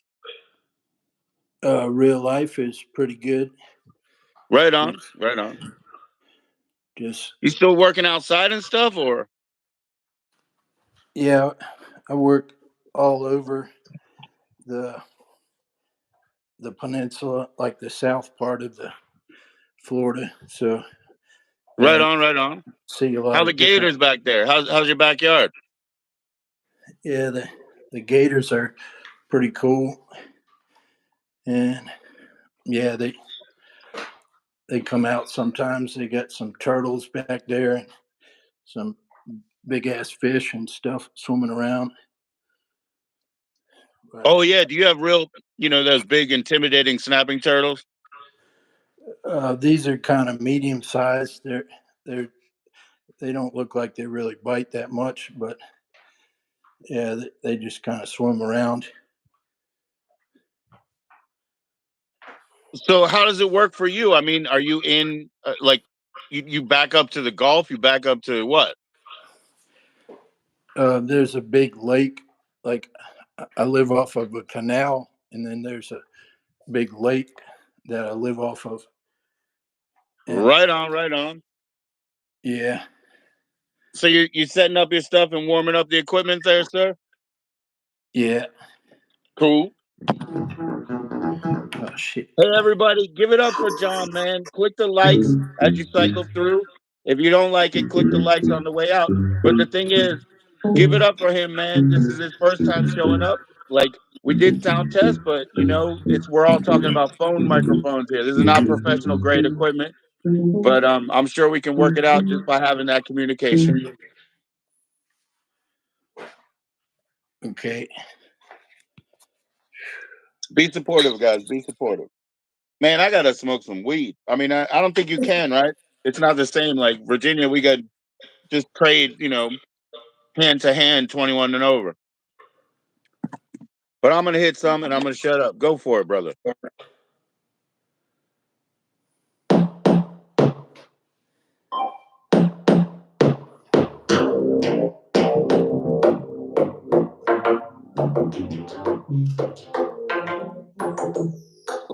Real life is pretty good. Right on, Just, right on. just You still working outside and stuff, or? yeah. I work all over the the peninsula, like the south part of the Florida. So Right I on, right on. see a lot How the of different. Gators back there? How's your backyard? Yeah, the gators are pretty cool, and yeah, they come out sometimes. They got some turtles back there and some big ass fish and stuff swimming around. But Oh yeah, do you have real, those big intimidating snapping turtles? these are kind of medium sized. They're they don't look like they really bite that much, but yeah, they just kind of swim around. So how does it work for you? I mean, are you in like you back up to the Gulf? You back up to what? There's a big lake. Like I live off of a canal, and then there's a big lake that I live off of. And Right on, right on. yeah, So you setting up your stuff and warming up the equipment there, sir? yeah. Cool. Oh shit. Hey everybody, give it up for John, man. Click the likes as you cycle through. If you don't like it, click the likes on the way out. But the thing is, give it up for him, man. This is his first time showing up. Like we did sound test, but we're all talking about phone microphones here. This is not professional grade equipment, but I'm sure we can work it out just by having that communication. Okay. Be supportive, guys. Be supportive. Man, I gotta smoke some weed. I mean, I don't think you can, right? It's not the same. Like Virginia, we got just trade, hand to hand, 21 and over. But I'm gonna hit some and I'm gonna shut up. Go for it, brother.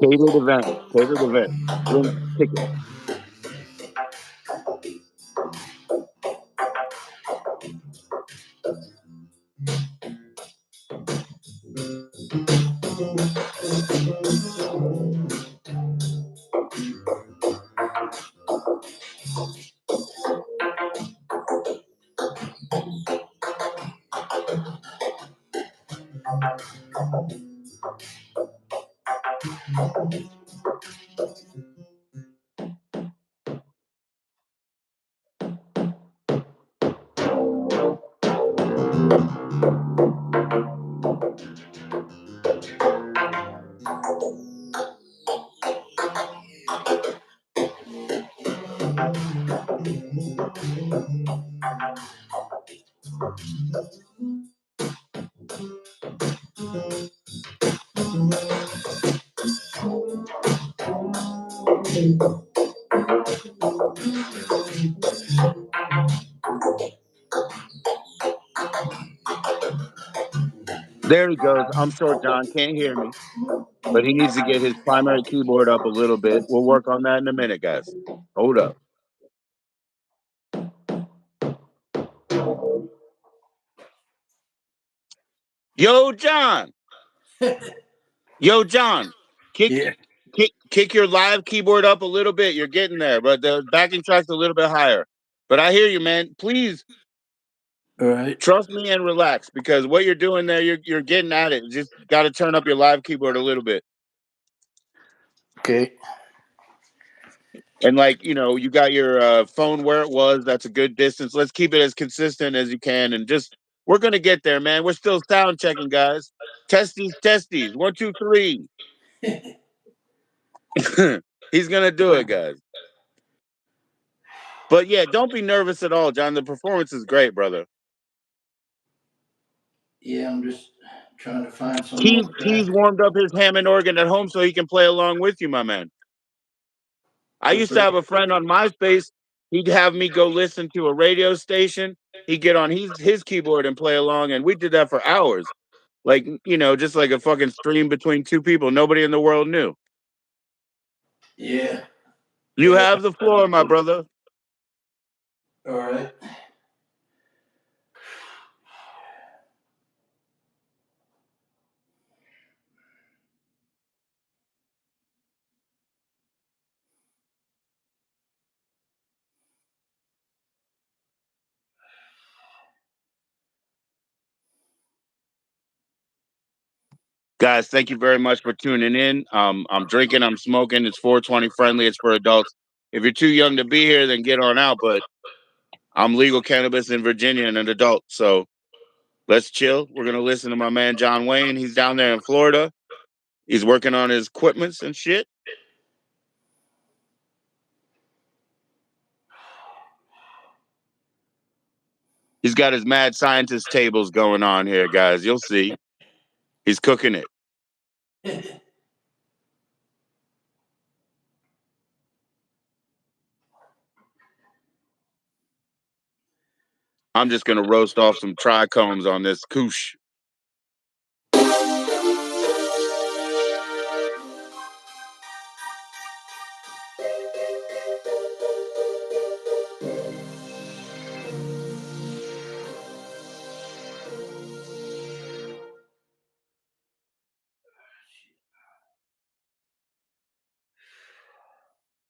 Catered event. Catered event. Drink ticket. There he goes. I'm sure John can't hear me, but he needs to get his primary keyboard up a little bit. We'll work on that in a minute, guys. Hold up. Yo, John. Yo, John. Kick, Yeah. kick your live keyboard up a little bit. You're getting there, but the backing track's a little bit higher. But I hear you, man. Please All right. trust me and relax, because what you're doing there, you're getting at it. Just got to turn up your live keyboard a little bit. Okay. And like, you got your phone where it was. That's a good distance. Let's keep it as consistent as you can, and just we're gonna get there, man. We're still sound checking, guys. Testes. 1, 2, 3. He's gonna do it, guys. But yeah, don't be nervous at all, John. The performance is great, brother. Yeah, I'm just trying to find some more He's warmed up his Hammond organ at home so he can play along with you, my man. I used to have a friend on MySpace. He'd have me go listen to a radio station. He'd get on his keyboard and play along, and we did that for hours. Like, just like a fucking stream between two people nobody in the world knew. Yeah. You have the floor, my brother. All right. Guys, thank you very much for tuning in. I'm drinking, I'm smoking. It's 420 friendly. It's for adults. If you're too young to be here, then get on out. But I'm legal cannabis in Virginia and an adult. So let's chill. We're going to listen to my man, John Wayne. He's down there in Florida. He's working on his equipments and shit. He's got his mad scientist tables going on here, guys. You'll see. He's cooking it. I'm just going to roast off some trichomes on this koosh.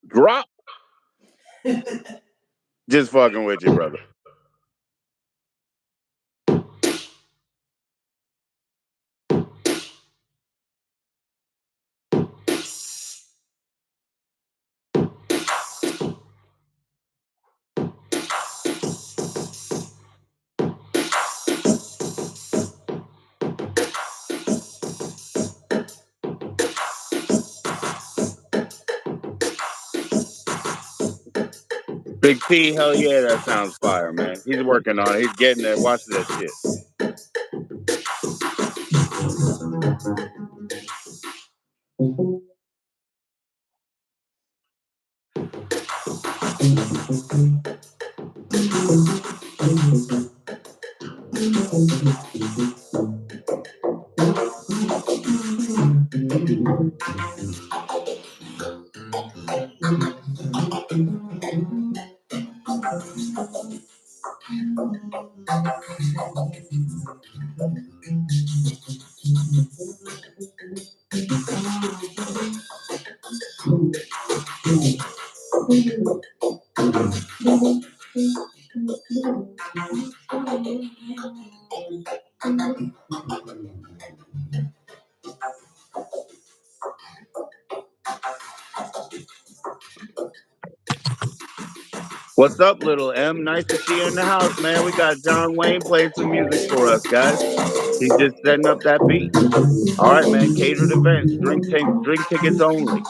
Drop. Just fucking with you, brother. Big P, hell yeah, that sounds fire, man. He's working on it. He's getting there. Watch that shit. What's up, little M? Nice to see you in the house, man. We got John Wayne playing some music for us, guys. He's just setting up that beat. All right, man. Catered events, drink tickets only.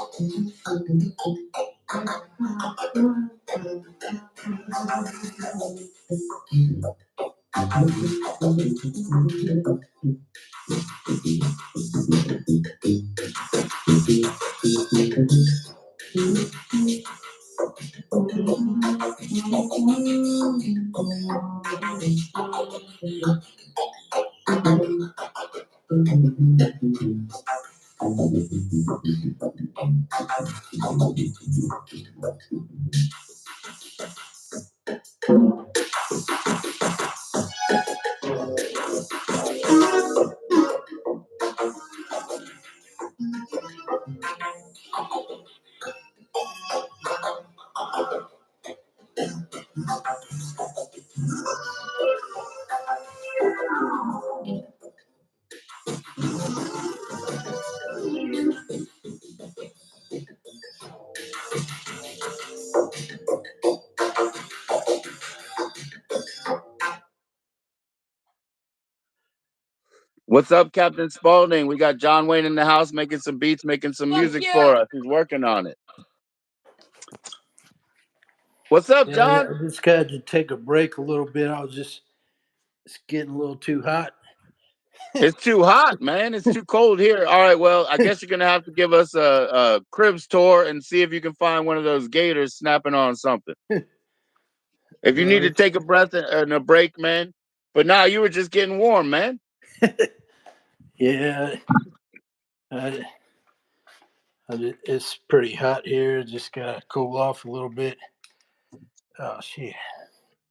What's up, Captain Spaulding? We got John Wayne in the house making some beats, making some music for us. He's working on it. What's up, John? I just had to take a break a little bit. It's getting a little too hot. It's too hot, man. It's too cold here. All right, well, I guess you're gonna have to give us a cribs tour and see if you can find one of those gators snapping on something. If you need to take a breath and a break, man. But now you were just getting warm, man. Yeah, it's pretty hot here. Just gotta cool off a little bit. Oh shit.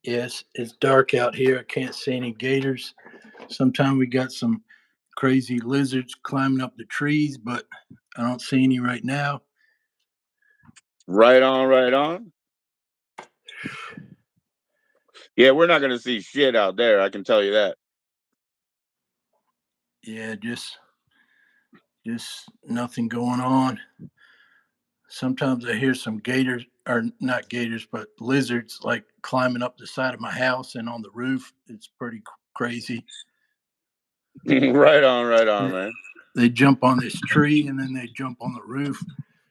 Yes, it's dark out here. I can't see any gators. Sometimes we got some crazy lizards climbing up the trees, but I don't see any right now. Right on, right on. Yeah, we're not gonna see shit out there. I can tell you that. Yeah, just nothing going on. Sometimes I hear some gators, or not gators, but lizards like climbing up the side of my house and on the roof. It's pretty crazy. Right on, man. They jump on this tree and then they jump on the roof.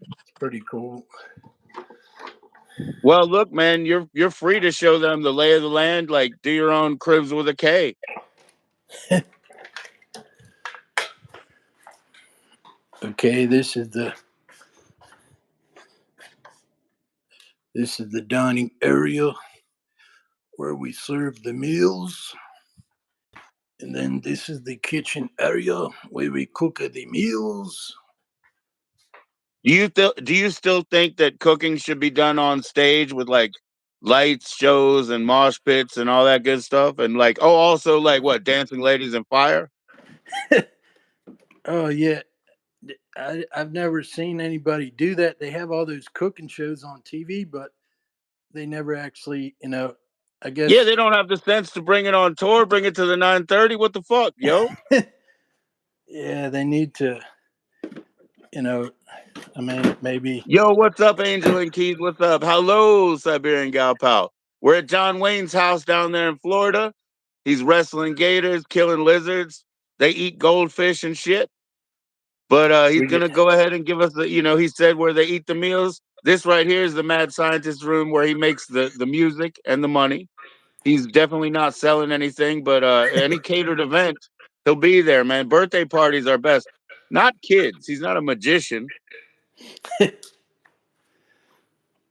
It's pretty cool. Well, look, man, you're free to show them the lay of the land. Like, do your own cribs with a K. Okay, this is the dining area where we serve the meals. And then this is the kitchen area where we cook the meals. Do you still think that cooking should be done on stage with like lights, shows, and mosh pits and all that good stuff? And like, oh, also like what, dancing ladies and fire? Oh yeah, I've never seen anybody do that. They have all those cooking shows on TV, but they never actually, I Yeah, guess. they don't have the sense to bring it on tour, bring it to the 930. What the fuck, yo? Yeah, they need to, you know, I mean, maybe. Yo, what's up, Angel and Keith? What's up? Hello, Siberian Gal Pal. We're at John Wayne's house down there in Florida. He's wrestling gators, killing lizards. They eat goldfish and shit. But he's we get, gonna go ahead and give us he said where they eat the meals. This right here is the mad scientist room where he makes the music and the money. He's definitely not selling anything, but any catered event, he'll be there, man. Birthday parties are best. Not kids. He's not a magician.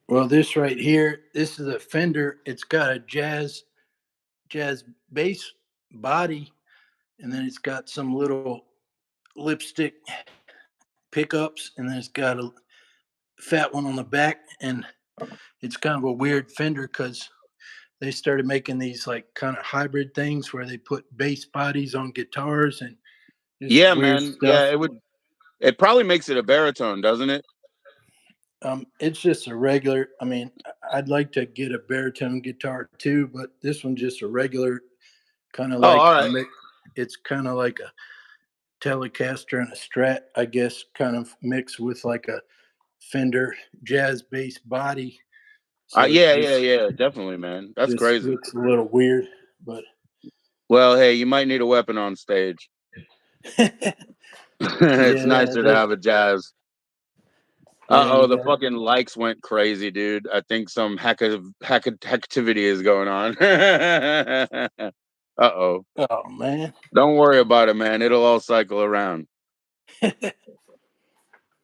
well, this right here, this is a Fender. It's got a jazz bass body, and then it's got some little lipstick pickups, and then it's got a fat one on the back, and it's kind of a weird Fender because they started making these like kind of hybrid things where they put bass bodies on guitars and just Yeah, weird man. Yeah, stuff. it would. It probably makes it a baritone, doesn't it? It's just a regular. I mean, I'd like to get a baritone guitar too, but this one's just a regular kind of Oh, like all a right. mix. It's kind of like a Telecaster and a Strat, I guess, kind of mixed with like a Fender jazz bass body. So it Yeah. Definitely, man. That's just crazy. looks a little weird, but Well, hey, you might need a weapon on stage. It's yeah, nicer to have a jazz. you The got. fucking likes went crazy, dude. I think some hacktivity is going on. Oh. Oh man. Don't worry about it, man. It'll all cycle around.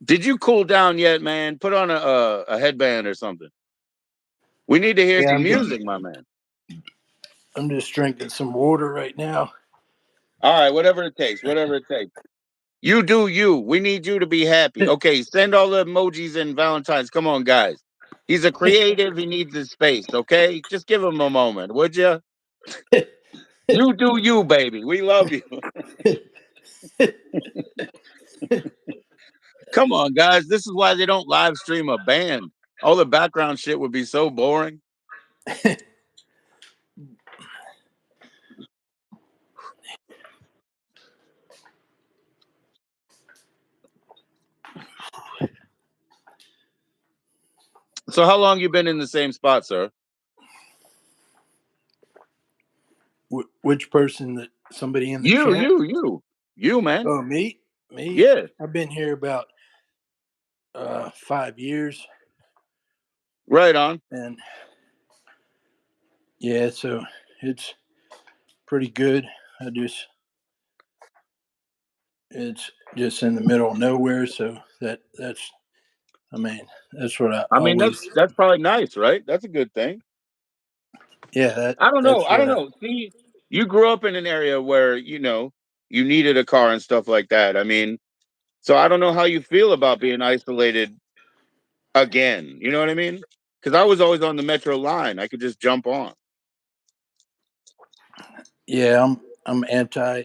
Did you cool down yet, man? Put on a headband or something. We need to hear Yeah, some music, my man. I'm just drinking some water right now. All right, whatever it takes, whatever it takes. You do you. We need you to be happy. Okay, send all the emojis and Valentine's. Come on, guys. He's a creative. He needs his space. Okay, just give him a moment, would you? You do you, baby. We love you. Come on, guys. This is why they don't live stream a band. All the background shit would be so boring. So, how long you been in the same spot, sir? Which person? That somebody in the chat? You, man. Oh, me. Yeah, I've been here about 5 years, right on. and yeah, so it's pretty good. It's just in the middle of nowhere, so that's I mean, that's what I I mean, always. that's probably nice, right? That's a good thing. Yeah, I don't know. that's I don't what I. know. See, you grew up in an area where you needed a car and stuff like that. I mean, so I don't know how you feel about being isolated again. You know what I mean? Because I was always on the metro line. I could just jump on. Yeah, I'm anti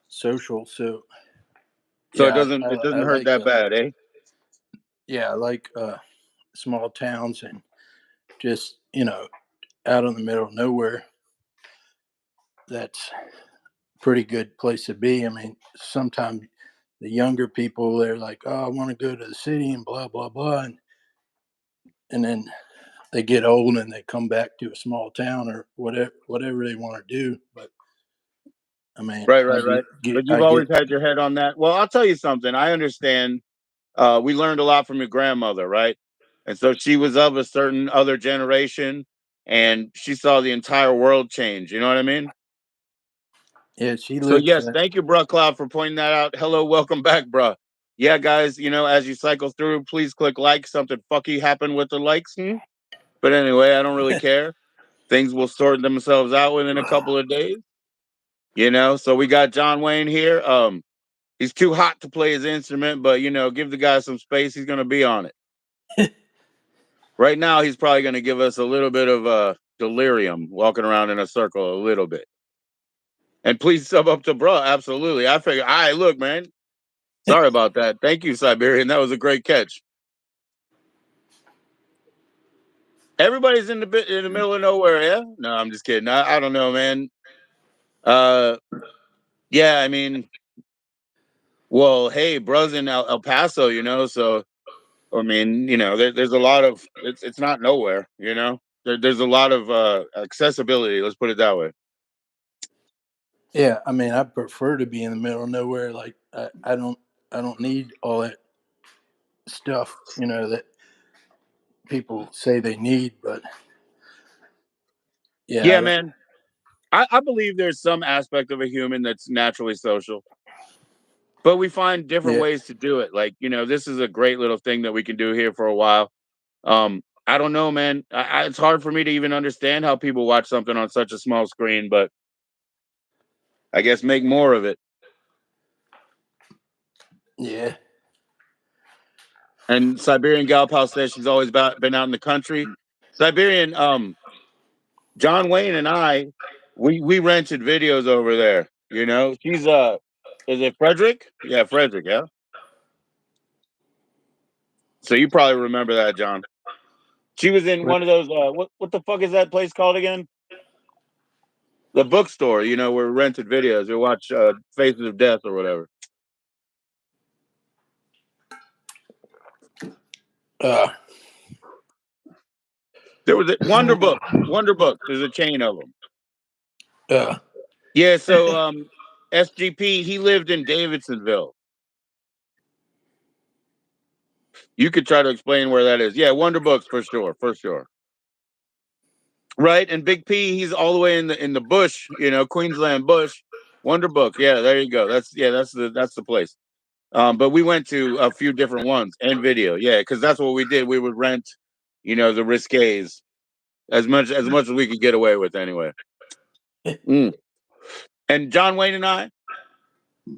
social, so So it yeah, doesn't I hurt like that bad, eh? yeah, I like small towns and just out in the middle of nowhere. That's a pretty good place to be. I mean, sometimes the younger people, they're like, "Oh, I want to go to the city," and blah blah blah, and then they get old and they come back to a small town or whatever they want to do. But I mean, Right, right, right. But you've I get. always had your head on that. Well, I'll tell you something. I understand. We learned a lot from your grandmother, right? And so she was of a certain other generation, and she saw the entire world change. You know what I mean? Yeah, she So lives. yes, thank you, bruh Cloud, for pointing that out. Hello, welcome back, bruh. Yeah, guys, as you cycle through, please click like. Something fucky happened with the likes. But anyway, I don't really care. Things will sort themselves out within a couple of days. So we got John Wayne here. He's too hot to play his instrument, but give the guy some space. He's gonna be on it. Right now, he's probably gonna give us a little bit of delirium, walking around in a circle a little bit. And please sub up to bruh. Absolutely. I figure, all right, look, man. Sorry about that. Thank you, Siberian. That was a great catch. Everybody's in the middle of nowhere, yeah? No, I'm just kidding. I don't know, man. Uh, yeah, I mean, well, hey, bruh's in El Paso, so I mean, there's a lot of it's not nowhere, there's a lot of accessibility. Let's put it that way. Yeah, I mean, I prefer to be in the middle of nowhere. Like I don't need all that stuff, that people say they need. But yeah, Yeah, man. I believe there's some aspect of a human that's naturally social, but we find different yeah, ways to do it. Like, this is a great little thing that we can do here for a while. I don't know, man. It's hard for me to even understand how people watch something on such a small screen, but I guess make more of it. yeah, And Siberian Galpal says she's always been out in the country. Siberian, John Wayne and I, we rented videos over there. She's is it Frederick? Yeah, Frederick. Yeah. So you probably remember that, John. She was in one of those. What the fuck is that place called again? The bookstore. Where we rented videos. We watch Faces of Death or whatever. uh, There was Wonder Books. Wonder Books. There's a chain of them. uh, Yeah. So SGP. He lived in Davidsonville. You could try to explain where that is. Yeah, Wonder Books for sure, for sure. Right, and Big P, he's all the way in the bush, Queensland bush. Wonder Books, yeah, there you go. That's the place. But we went to a few different ones and video, yeah, because that's what we did. We would rent, the risques as much as we could get away with anyway. Mm. And John Wayne and I,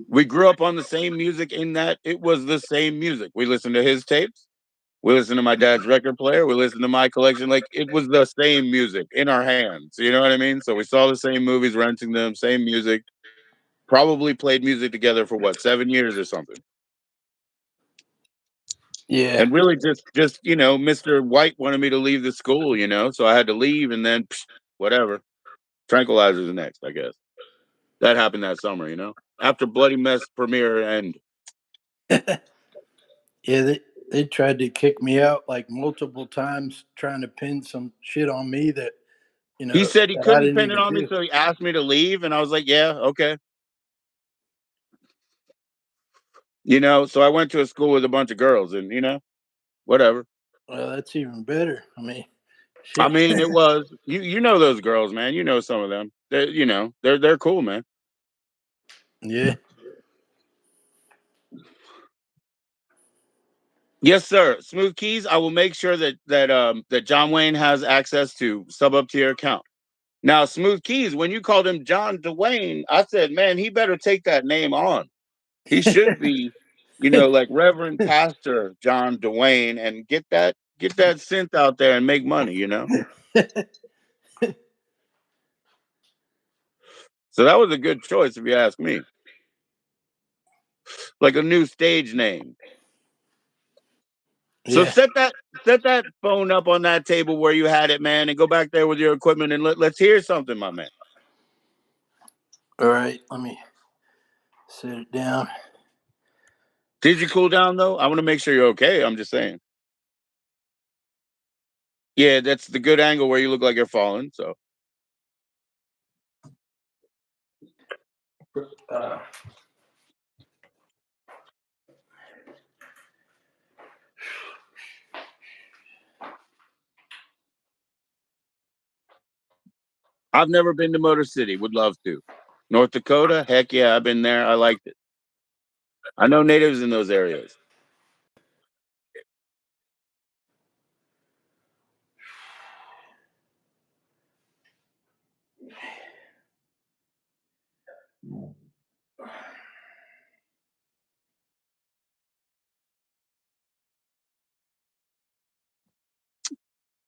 we grew up on the same music in that it was the same music. We listened to his tapes. We listened to my dad's record player. We listened to my collection. Like it was the same music in our hands. You know what I mean? So we saw the same movies, renting them, same music. Probably played music together for what, 7 years or something. Yeah. And really just Mr. White wanted me to leave the school, so I had to leave, and then whatever. Tranquilizers next, I guess. That happened that summer, after Bloody Mess premiere, and Yeah, they tried to kick me out like multiple times, trying to pin some shit on me that he said he that I couldn't didn't pin it even on me, do. so he asked me to leave, and I was like, yeah, okay. So I went to a school with a bunch of girls, and whatever. Well, that's even better. I mean, I shit. mean, it was you know those girls, man. You know some of them. They're cool, man. Yeah. Yes, sir. Smooth Keys. I will make sure that John Wayne has access to sub up to your account. Now, Smooth Keys, when you called him John Dwayne, I said, man, he better take that name on. He should be, like Reverend Pastor John Dwayne, and get that synth out there and make money. So that was a good choice, if you ask me. Like a new stage name. So Yeah. set that phone up on that table where you had it, man, and go back there with your equipment, and let's hear something, my man. All right. Let me set it down. Did you cool down though? I want to make sure you're okay. I'm just saying. Yeah, that's the good angle where you look like you're falling. So Uh, I've never been to Motor City. Would love to. North Dakota? Heck yeah, I've been there. I liked it. I know natives in those areas.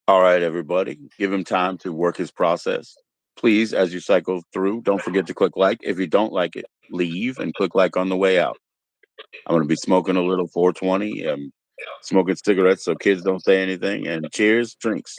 All right, everybody. Give him time to work his process. Please, as you cycle through, don't forget to click like. If you don't like it, leave and click like on the way out. I'm going to be smoking a little 420. Smoking cigarettes so kids don't say anything. And cheers, drinks.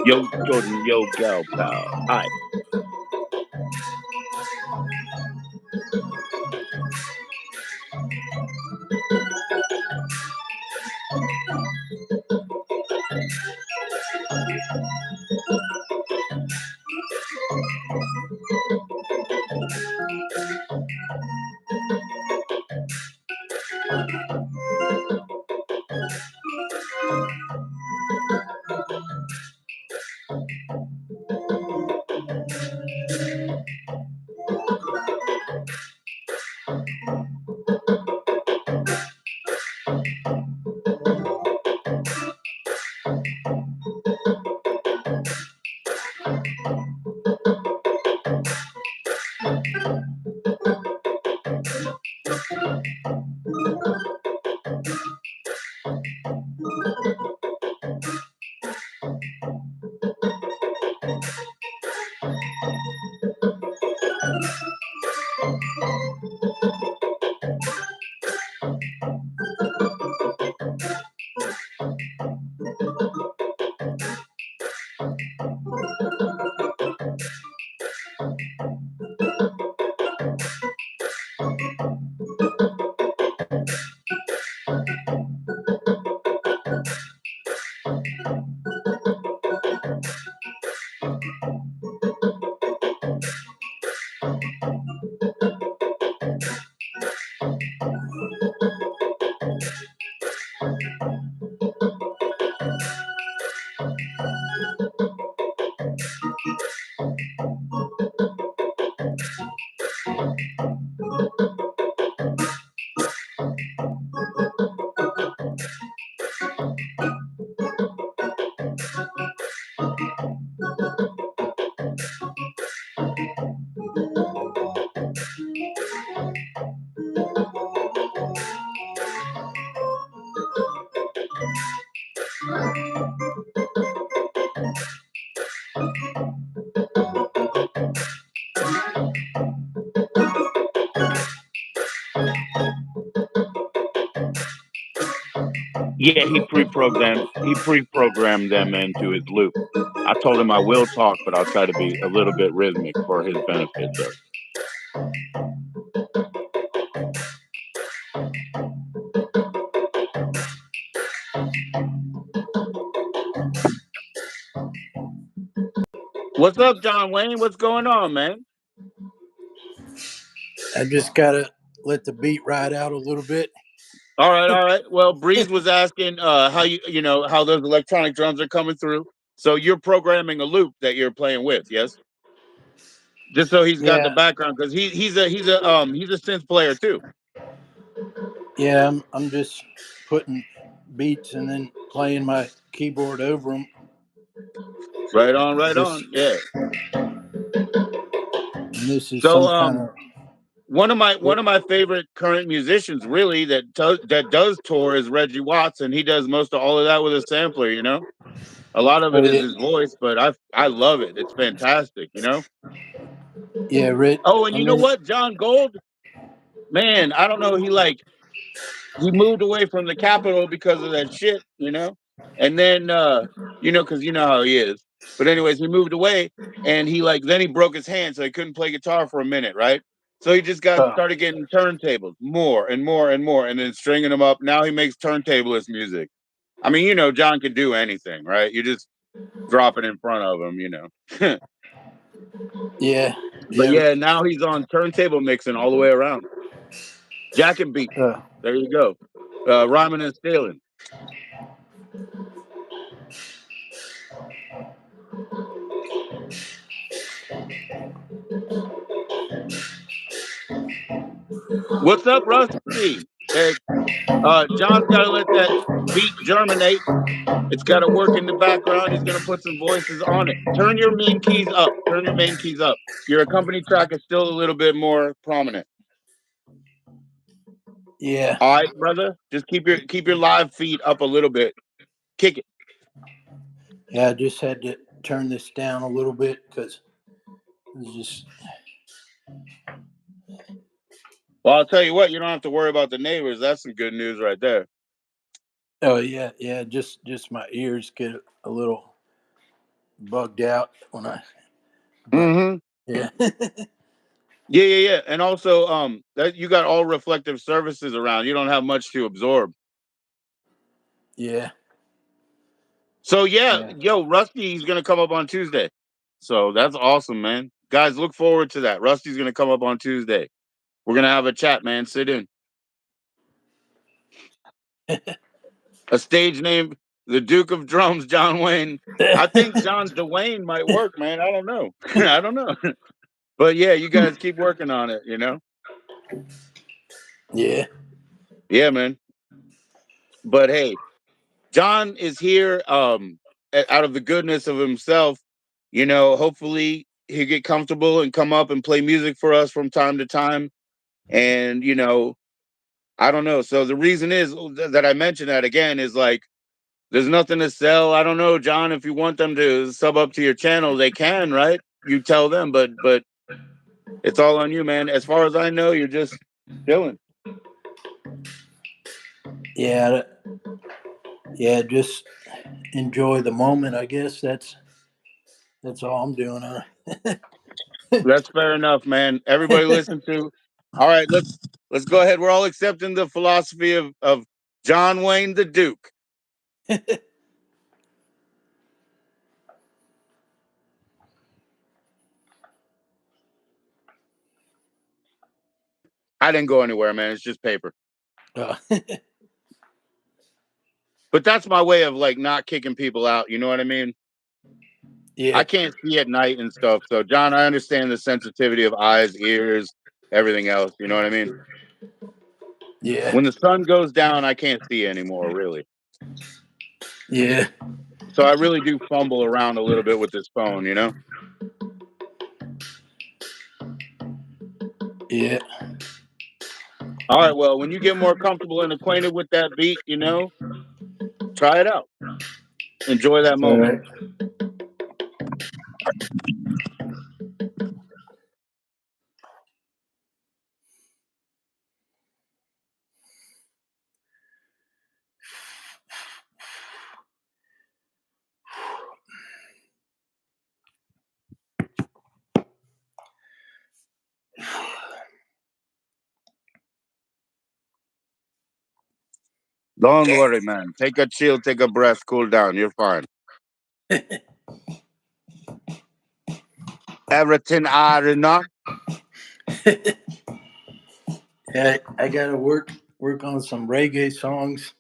Yo, Jordan, yo, gal, pal. Hi. Yeah, he pre-programmed them into his loop. I told him I will talk, but I'll try to be a little bit rhythmic for his benefit, though. What's up, John Wayne? What's going on, man? I just gotta let the beat ride out a little bit. All right, all right. Well, Breeze was asking how how those electronic drums are coming through. So you're programming a loop that you're playing with, yes? Just so he's got the Yeah, background because he's a synth player too. yeah. I'm just putting beats and then playing my keyboard over them. Right on, right This on. Yeah. and this is So some kind of one of my favorite current musicians really that does tour is Reggie Watts, and he does most of all of that with a sampler, you know? A lot of oh it is yeah, his voice, but I love it. It's fantastic, you know? yeah. Rich, Oh, and I you know mean, what? John Gold, man, I don't know, he moved away from the Capitol because of that shit, you know? And then because you know how he is. But anyways, he moved away and then he broke his hand, so he couldn't play guitar for a minute, right? So he just got uh, started getting turntables more and more and more, and then stringing them up. Now he makes turntablist music. I mean, John can do anything, right? You just drop it in front of him, yeah, But yeah. yeah, now he's on turntable mixing all the way around. Jack and beat. Uh, There you go. Rhyming and stealing. What's up, Rusty? John's got to let that beat germinate. It's got to work in the background. He's going to put some voices on it. Turn your main keys up. Turn your main keys up. Your accompany track is still a little bit more prominent. yeah, All right, brother. Just keep your live feed up a little bit. Kick it. yeah. I just had to turn this down a little bit because it's just. Well, I'll tell you what. You don't have to worry about the neighbors. That's some good news right there. Oh yeah, yeah. Just my ears get a little bugged out when I. But Mm-hmm. yeah, Yeah. And also, that you got all reflective surfaces around. You don't have much to absorb. yeah, So yeah, yeah. yo, Rusty's gonna come up on Tuesday. So that's awesome, man. Guys, look forward to that. Rusty's gonna come up on Tuesday. We're gonna have a chat, man. Sit in. A stage name, the Duke of Drums, John Wayne. I think John Dwayne might work, man. I don't know. I don't know. But yeah, you guys keep working on it, Yeah. Yeah, man. But hey, John is here out of the goodness of himself. Hopefully get comfortable and come up and play music for us from time to time. And I don't know. So the reason is that I mentioned that again is like there's nothing to sell. I don't know, John, if you want them to sub up to your channel, they can, right? You tell them, but it's all on you, man. As far as I know, you're just chilling. Yeah, just enjoy the moment. I guess that's all I'm doing. That's fair enough, man. Everybody listen to. All right, let's go ahead. We're all accepting the philosophy of John Wayne the Duke. I didn't go anywhere, man. It's just paper. But that's my way of like not kicking people out. You know what I mean? Yeah, I can't see at night and stuff. So, John, I understand the sensitivity of eyes, ears, everything else. You know what I mean? yeah, When the sun goes down, I can't see anymore, really. yeah, So I really do fumble around a little bit with this phone, yeah. All right, well, when you get more comfortable and acquainted with that beat, try it out. Enjoy that All moment. right. Don't worry, man. Take a chill, take a breath, cool down. You're fine. Everything are enough. Yeah, I gotta work on some reggae songs.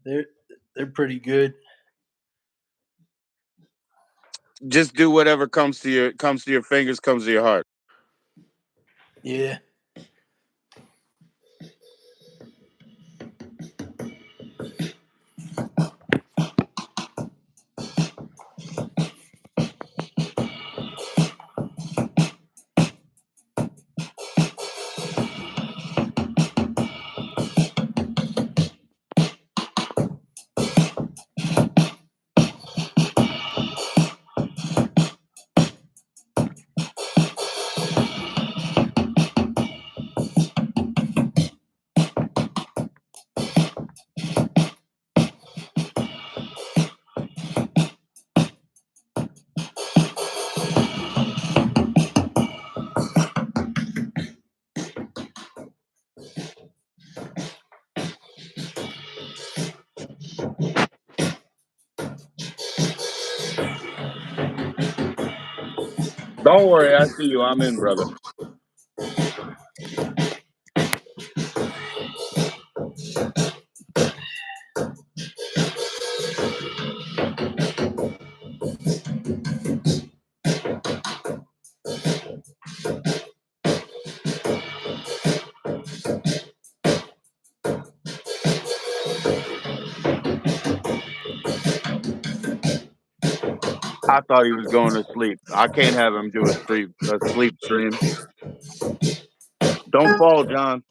They're pretty good. Just do whatever comes to your fingers, comes to your heart. Yeah, Don't worry, I see you. I'm in, brother. I thought he was going to sleep. I can't have him do a sleep stream. Don't fall, John.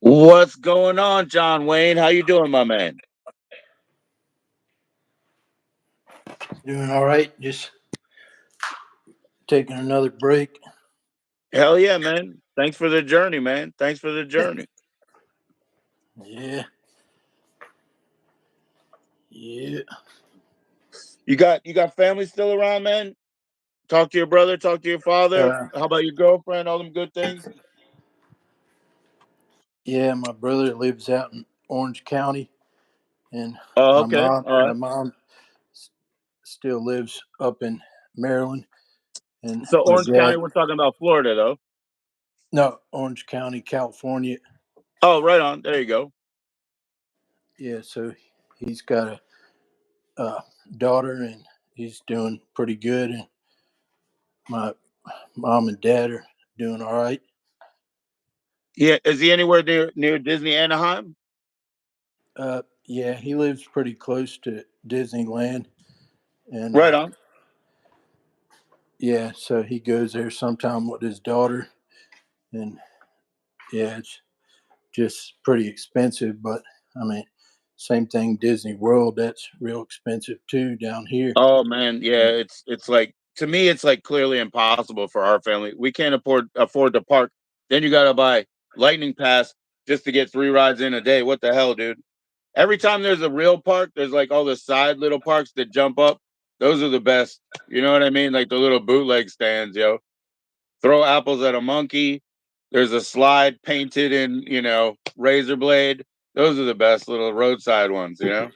What's going on, John Wayne? How you doing, my man? Doing all right. Just taking another break. Hell yeah, man. Thanks for the journey, man. Thanks for the journey. Yeah. Yeah. You got family still around, man? Talk to your brother, talk to your father. Uh, How about your girlfriend? All them good things? yeah, my brother lives out in Orange County, and Oh, my okay. mom All my right. mom s- still lives up in Maryland, and So my Orange County, dad. we're talking about Florida though. No, Orange County, California. Oh, right on. There you go. Yeah, so he's got a daughter, and he's doing pretty good. And my mom and dad are doing all right. Yeah. Is he anywhere near Disney Anaheim? Yeah, he lives pretty close to Disneyland, and Right on. yeah, so he goes there sometime with his daughter, and yeah, it's just pretty expensive. But I mean, same thing. Disney World, that's real expensive too down here. Oh man, yeah, it's like, to me it's like clearly impossible for our family. We can't afford to park. Then you gotta buy lightning pass just to get 3 rides in a day. What the hell, dude? Every time there's a real park, there's like all the side little parks that jump up. Those are the best. You know what I mean? Like the little bootleg stands, yo. Throw apples at a monkey. There's a slide painted in, razor blade. Those are the best little roadside ones, you know?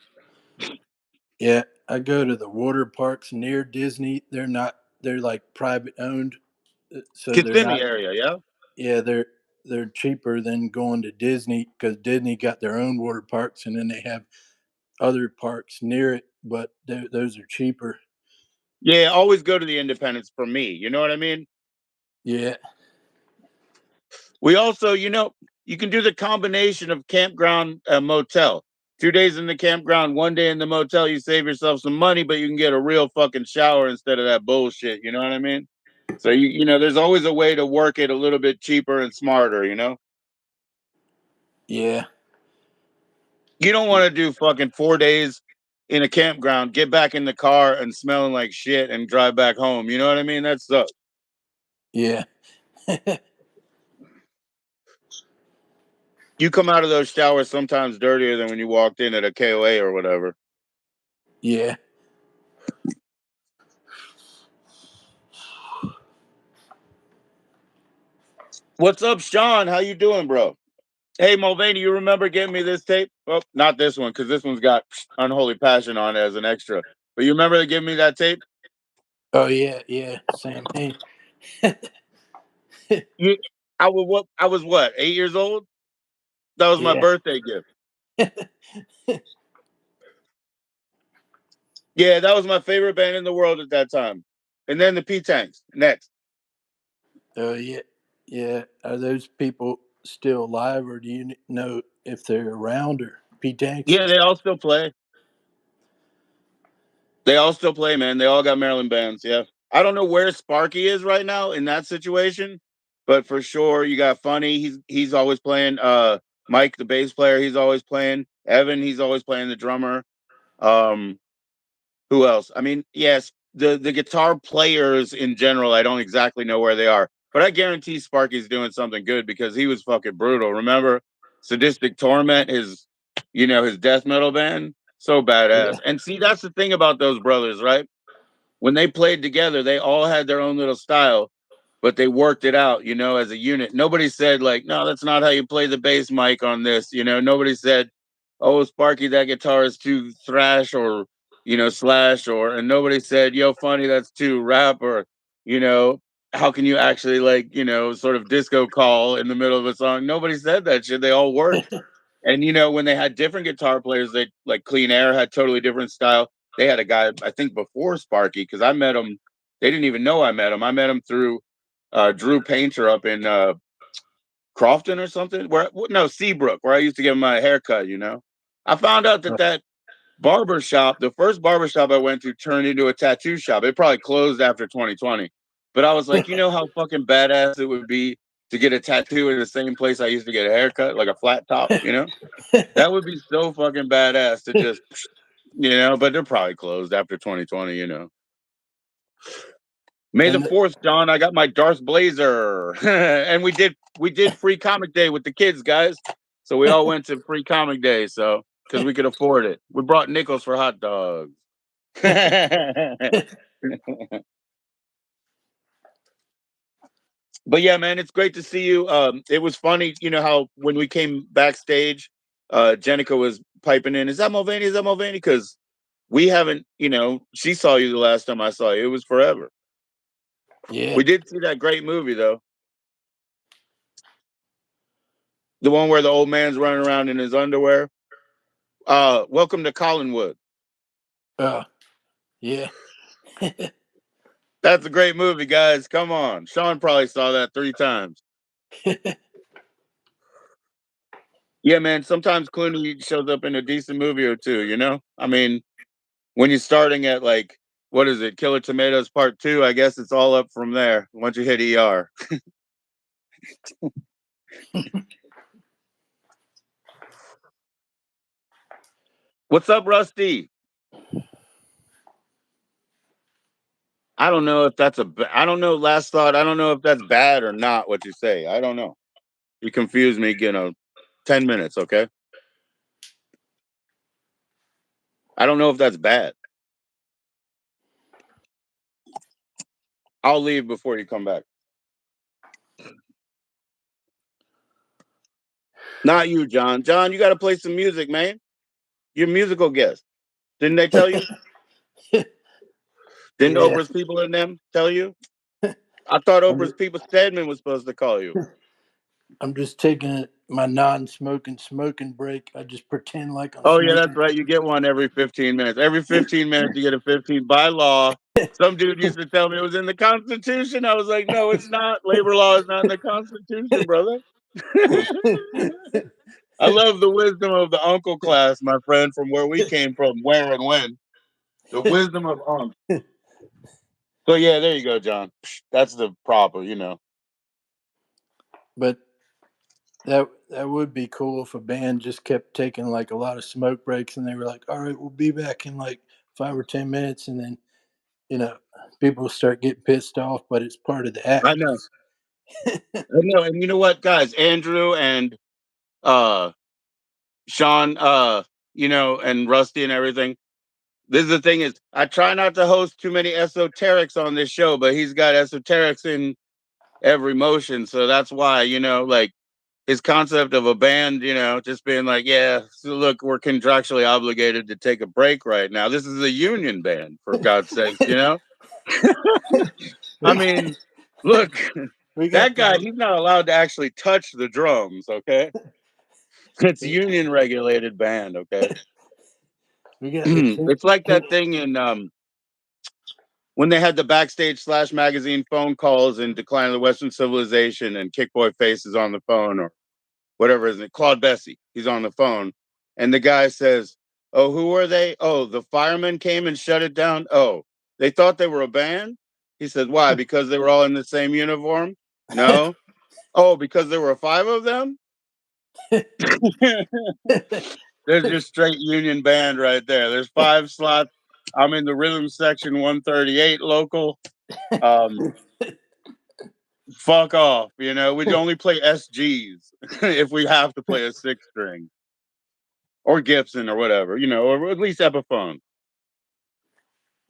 Yeah, I go to the water parks near Disney. They're not. They're like private owned, so they're Kissimmee not. area, yeah? Yeah, they're cheaper than going to Disney because Disney got their own water parks, and then they have other parks near it, but those are cheaper. Yeah, always go to the independents for me. You know what I mean? Yeah, We also, you can do the combination of campground motel. 2 days in the campground, 1 day in the motel. You save yourself some money, but you can get a real fucking shower instead of that bullshit. You know what I mean? So there's always a way to work it a little bit cheaper and smarter. yeah, You don't want to do fucking 4 days in a campground, get back in the car and smelling like shit and drive back home. You know what I mean? That sucks. yeah, You come out of those showers sometimes dirtier than when you walked in at a KOA or whatever. yeah. What's up, Sean? How you doing, bro? Hey, Mulvaney, you remember getting me this tape? Well, not this one, because this one's got Unholy Passion on it as an extra. But you remember giving me that tape? Oh yeah, yeah. Same thing. You, I was what, 8 years old? That was my Yeah, birthday gift. Yeah, that was my favorite band in the world at that time. And then the P Tanks next. oh yeah, yeah. Are those people still alive, or do you know if they're around or P tanks? Yeah, they all still play. They all still play, man. They all got Maryland bands. Yeah. I don't know where Sparky is right now in that situation, but for sure you got Funny. He's always playing. Mike, the bass player, he's always playing. Evan, he's always playing the drummer. Um, who else? I mean, yes, the guitar players in general, I don't exactly know where they are, but I guarantee Sparky's doing something good because he was fucking brutal. Remember? Sadistic Torment, his his death metal band. So badass. Yeah. And see, that's the thing about those brothers, right? When they played together, they all had their own little style, but they worked it out, as a unit. Nobody said like, no, that's not how you play the bass mic on this. Nobody said, oh, Sparky, that guitar is too thrash or, slash and nobody said, yo, Funny, that's too rap or, you know, how can you actually like, sort of disco call in the middle of a song? Nobody said that shit. They all worked. And when they had different guitar players, they like Clean Air had totally different style. They had a guy, I think, before Sparky, because I met him. They didn't even know I met him. I met him through Drew Painter up in Crofton or something. Seabrook, where I used to get my haircut. I found out that barber shop, the first barber shop I went to, turned into a tattoo shop. It probably closed after 2020. But I was like, how fucking badass it would be to get a tattoo in the same place I used to get a haircut, like a flat top. That would be so fucking badass to just, but they're probably closed after 2020. May the And 4th, John, I got my Darth Blazer. And we did free comic day with the kids, guys. So we all went to free comic day, so because we could afford it. We brought nickels for hot dogs. But yeah, man, it's great to see you. It was funny, how when we came backstage, Jenica was piping in, is that Mulvaney? Is that Mulvaney? Because we haven't, she saw you the last time I saw you. It was forever. yeah. We did see that great movie though. The one where the old man's running around in his underwear. Welcome to Collinwood. Yeah. That's a great movie, guys. Come on. Sean probably saw that 3 times. Yeah, man. Sometimes Clooney shows up in a decent movie or two, I mean, when you're starting at like, what is it, Killer Tomatoes Part 2, I guess it's all up from there once you hit ER. What's up, Rusty? I don't know if that's I don't know, last thought. I don't know if that's bad or not what you say. I don't know. You confused me, 10 minutes, okay? I don't know if that's bad. I'll leave before you come back. Not you, John. John, you got to play some music, man. You're a musical guest. Didn't they tell you? Didn't Yeah. Oprah's people in them tell you? I thought Oprah's people, Stedman was supposed to call you. I'm just taking my non-smoking break. I just pretend like I'm Oh, yeah, smoking. that's right. You get one every 15 minutes. Every 15 minutes, you get a 15 by law. Some dude used to tell me it was in the Constitution. I was like, no, it's not. Labor law is not in the Constitution, brother. I love the wisdom of the uncle class, my friend, from where we came from, where and when. The wisdom of uncle. So, yeah, there you go, John. That's the proper. But that would be cool if a band just kept taking like a lot of smoke breaks and they were like, all right, we'll be back in like 5 or 10 minutes. And then, people start getting pissed off, but it's part of the I act. know. I know. And you know what, guys? Andrew and Sean, and Rusty and everything. This is the thing is, I try not to host too many esoterics on this show, but he's got esoterics in every motion. So that's why, like his concept of a band, just being like, yeah, so look, we're contractually obligated to take a break right now. This is a union band, for God's sakes. I mean, look, we that got guy, the he's not allowed to actually touch the drums, okay? It's union regulated band, okay? we got the It's like that thing in when they had the backstage / magazine phone calls in Decline of the Western Civilization and Kick Boy Face is on the phone or whatever is it, Claude Bessie, he's on the phone. And the guy says, oh, who were they? Oh, the firemen came and shut it down. Oh, they thought they were a band? He said, why? Because they were all in the same uniform? No. Oh, because there were 5 of them? There's your straight union band right there. There's 5 slots. I'm in the rhythm section 138 local. Fuck off. You know, we only play SGs if we have to play a 6-string or Gibson or whatever, you know, or at least Epiphone.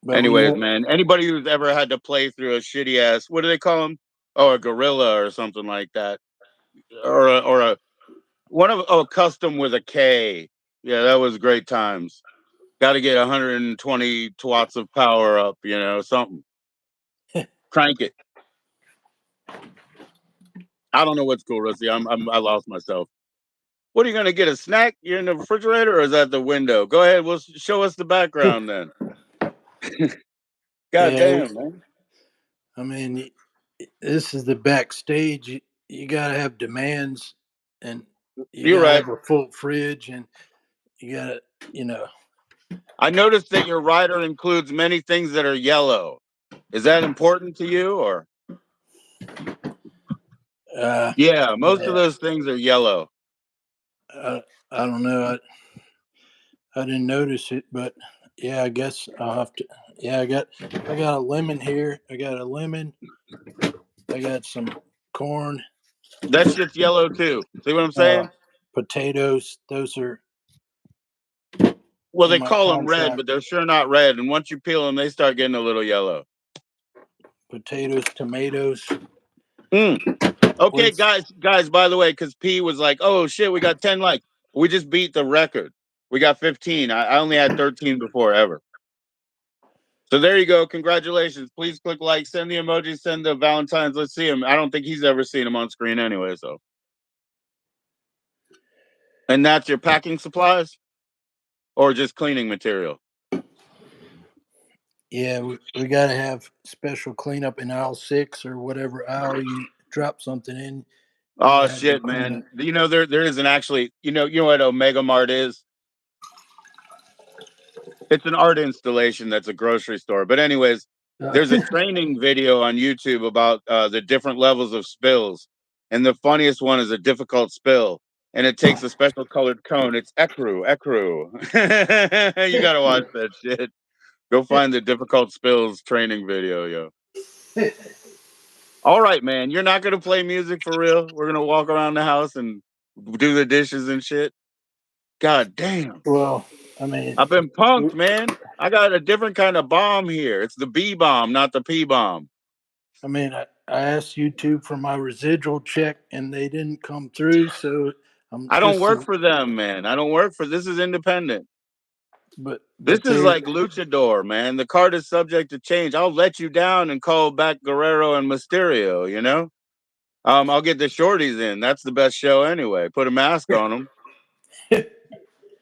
But Anyways, man, anybody who's ever had to play through a shitty ass, what do they call them? Oh, a Gorilla or something like that, or a one of custom with a K. Yeah, that was great times. Got to get 120 watts of power up, you know, something. Crank it. I don't know what's cool, Rusty. I lost myself. What are you gonna get? A snack? You're in the refrigerator, or is that the window? Go ahead. We'll show us the background then. God yeah, damn, man. I mean, this is the backstage. You got to have demands, and you You're got to right. have a full fridge, and you got to, you know. I noticed that your rider includes many things that are yellow. Is that important to you, or? Yeah, most of Yeah, those things are yellow. I don't know. I didn't notice it, but yeah, I guess I'll have to. Yeah, I got a lemon here. I got a lemon. I got some corn, That shit's yellow too. See what I'm uh, saying? potatoes. Those are Well, in they my call them red, contract. but they're sure not red. And once you peel them, they start getting a little yellow. Potatoes, tomatoes. Mm. Okay, Where's guys. By the way, because P was like, "Oh shit, we got 10 likes. We just beat the record. We got 15. I only had 13 before ever. So there you go. Congratulations. Please click like, send the emojis, send the Valentines. Let's see him. I don't think he's ever seen him on screen anyway. So, and that's your packing supplies or just cleaning material. yeah, we got to have special cleanup in aisle 6 or whatever aisle you drop something in. You Oh gotta have them shit, clean up. man. You know there isn't actually. You know what Omega Mart is? It's an art installation that's a grocery store. But anyways, there's a training video on YouTube about the different levels of spills, and the funniest one is a difficult spill, and it takes a special colored cone. It's ecru. You gotta watch that shit. Go find the difficult spills training video, yo. All right, man. You're not gonna play music for real. We're gonna walk around the house and do the dishes and shit. God damn. Well, I mean, I've been punked, man. I got a different kind of bomb here. It's the B bomb, not the P bomb. I asked YouTube for my residual check and they didn't come through. So I don't this work is, for them, man. I don't work for this is independent. This but is they, like luchador, man. The card is subject to change. I'll let you down and call back Guerrero and Mysterio, you know? I'll get the shorties in. That's the best show anyway. Put a mask on them.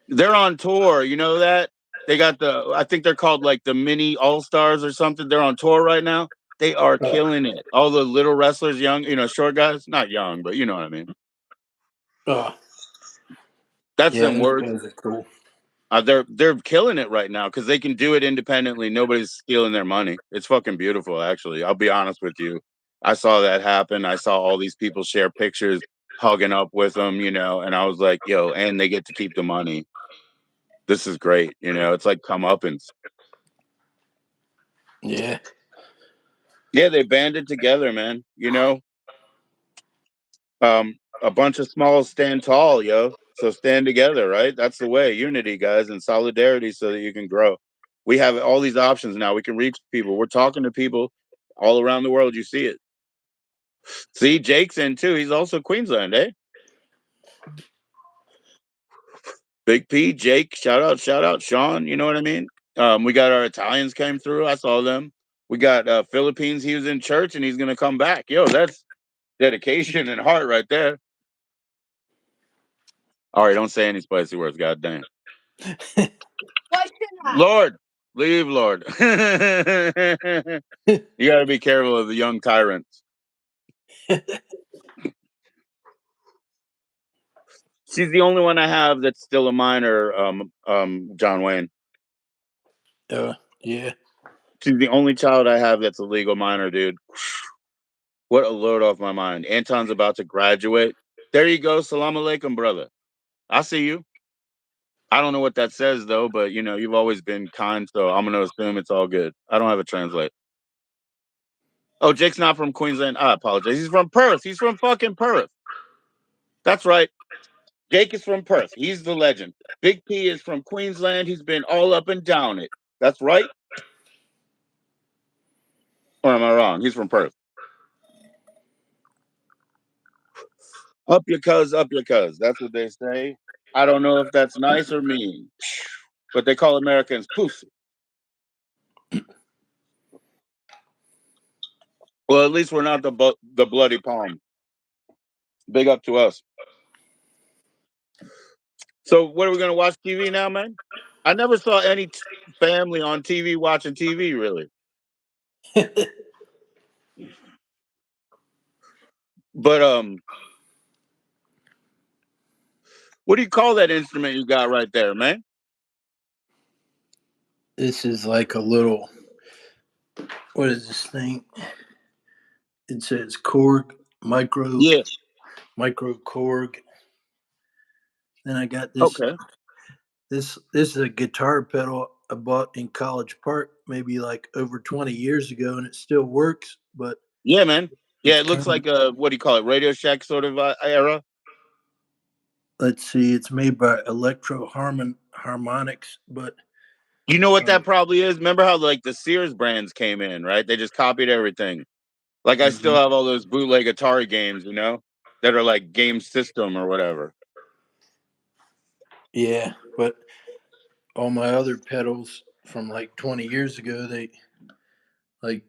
They're on tour, you know that? They got I think they're called like the mini all-stars or something. They're on tour right now. They are uh, killing it. All the little wrestlers, young, short guys, not young, but you know what I mean. uh, That's yeah, them those words. guys are cool. They're killing it right now because they can do it independently. Nobody's stealing their money. It's fucking beautiful, actually. I'll be honest with you. I saw that happen. I saw all these people share pictures, hugging up with them, and I was like, yo, and they get to keep the money. This is great. It's like comeuppance. Yeah. Yeah, they banded together, man. A bunch of smalls stand tall, yo. So stand together, right? That's the way. Unity, guys, and solidarity so that you can grow. We have all these options now. We can reach people. We're talking to people all around the world. You see it. See, Jake's in too. He's also Queensland, eh? Big P, Jake, shout out, Sean. You know what I mean? We got our Italians came through. I saw them. We got Philippines. He was in church and he's gonna come back. Yo, that's dedication and heart right there. All right, don't say any spicy words. God damn. Lord, leave, Lord. You got to be careful of the young tyrants. She's the only one I have that's still a minor, John Wayne. Yeah. She's the only child I have that's a legal minor, dude. What a load off my mind. Anton's about to graduate. There you go. Salam alaikum, brother. I see you. I don't know what that says though, but you've always been kind, so I'm gonna assume it's all good. I don't have a translate. Oh, Jake's not from Queensland. I apologize. He's from Perth. He's from fucking Perth. That's right. Jake is from Perth. He's the legend. Big P is from Queensland. He's been all up and down it. That's right. Or am I wrong? He's from Perth. Up your cuz, up your cuz. That's what they say. I don't know if that's nice or mean, but they call Americans pussy. Well, at least we're not the bloody palm. Big up to us. So, what are we gonna watch TV now, man? I never saw any family on TV watching TV. Really, but what do you call that instrument you got right there, man? This is like a little. What is this thing? It says Korg Yeah. micro Korg. Then I got this. Okay. This is a guitar pedal I bought in College Park maybe like over 20 years ago, and it still works. But Yeah, man. Yeah, it's it looks kind of, like a what do you call it? Radio Shack sort of era. let's see, it's made by Electro Harmonics, but You know what uh, that probably is? Remember how like the Sears brands came in, right? They just copied everything. Like I still mhm. have all those bootleg Atari games, that are like game system or whatever. Yeah, but all my other pedals from like 20 years ago, they like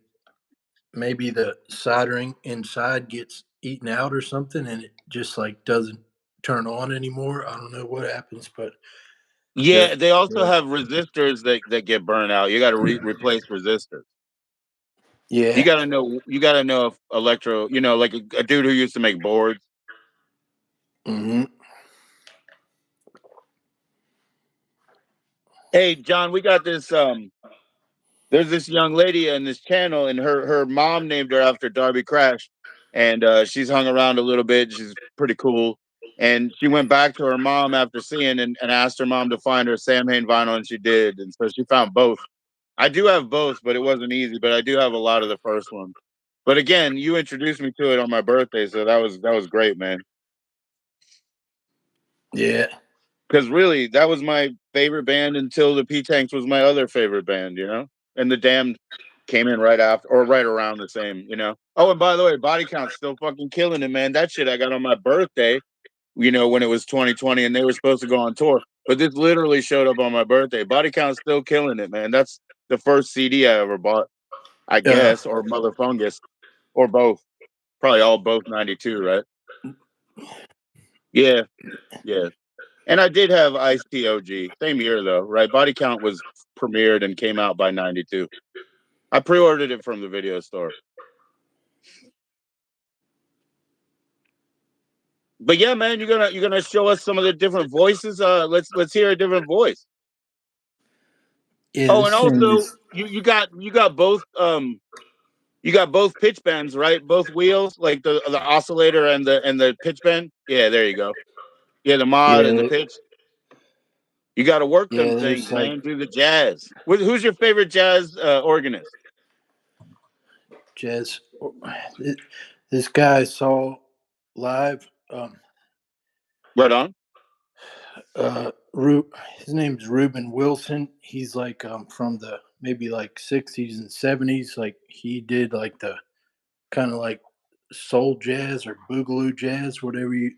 maybe the soldering inside gets eaten out or something, and it just like doesn't turn on anymore. I don't know what happens, but Yeah, the they also the have resistors that get burned out. You got to replace resistors. yeah. You got to know if electro, like a dude who used to make boards. Hmm. Hey, John, we got this there's this young lady in this channel, and her mom named her after Darby Crash, and she's hung around a little bit. She's pretty cool, and she went back to her mom after seeing and asked her mom to find her Sam Hain vinyl, and she did, and so she found both. I do have both, but it wasn't easy. But I do have a lot of the first one. But again, you introduced me to it on my birthday, so that was great, man. Yeah. Because really, that was my favorite band until the P Tanks was my other favorite band, and the Damned came in right after or right around the same. Oh, and by the way, Body Count's still fucking killing it, man. That shit I got on my birthday, when it was 2020 and they were supposed to go on tour. But this literally showed up on my birthday. Body Count's still killing it, man. That's the first CD I ever bought, I Uh, guess, or Mother Fungus, or both. Probably all both 92, right? Yeah, yeah. And I did have Ice T OG. Same year though, right? Body Count was premiered and came out by 92. I pre-ordered it from the video store. But yeah, man, you're gonna show us some of the different voices. Let's hear a different voice. yeah, Oh, and this thing also is you got both pitch bends, right? Both wheels, like the oscillator and the pitch bend. Yeah, there you go. Yeah, the mod and the yeah, pitch. You got to work them yeah. things, There's like man. Do the jazz. Who's your favorite jazz organist? jazz. This guy I saw live. Right on. His name's Ruben Wilson. He's like from the maybe like 60s and 70s. Like he did like the kind of like soul jazz or boogaloo jazz, whatever you.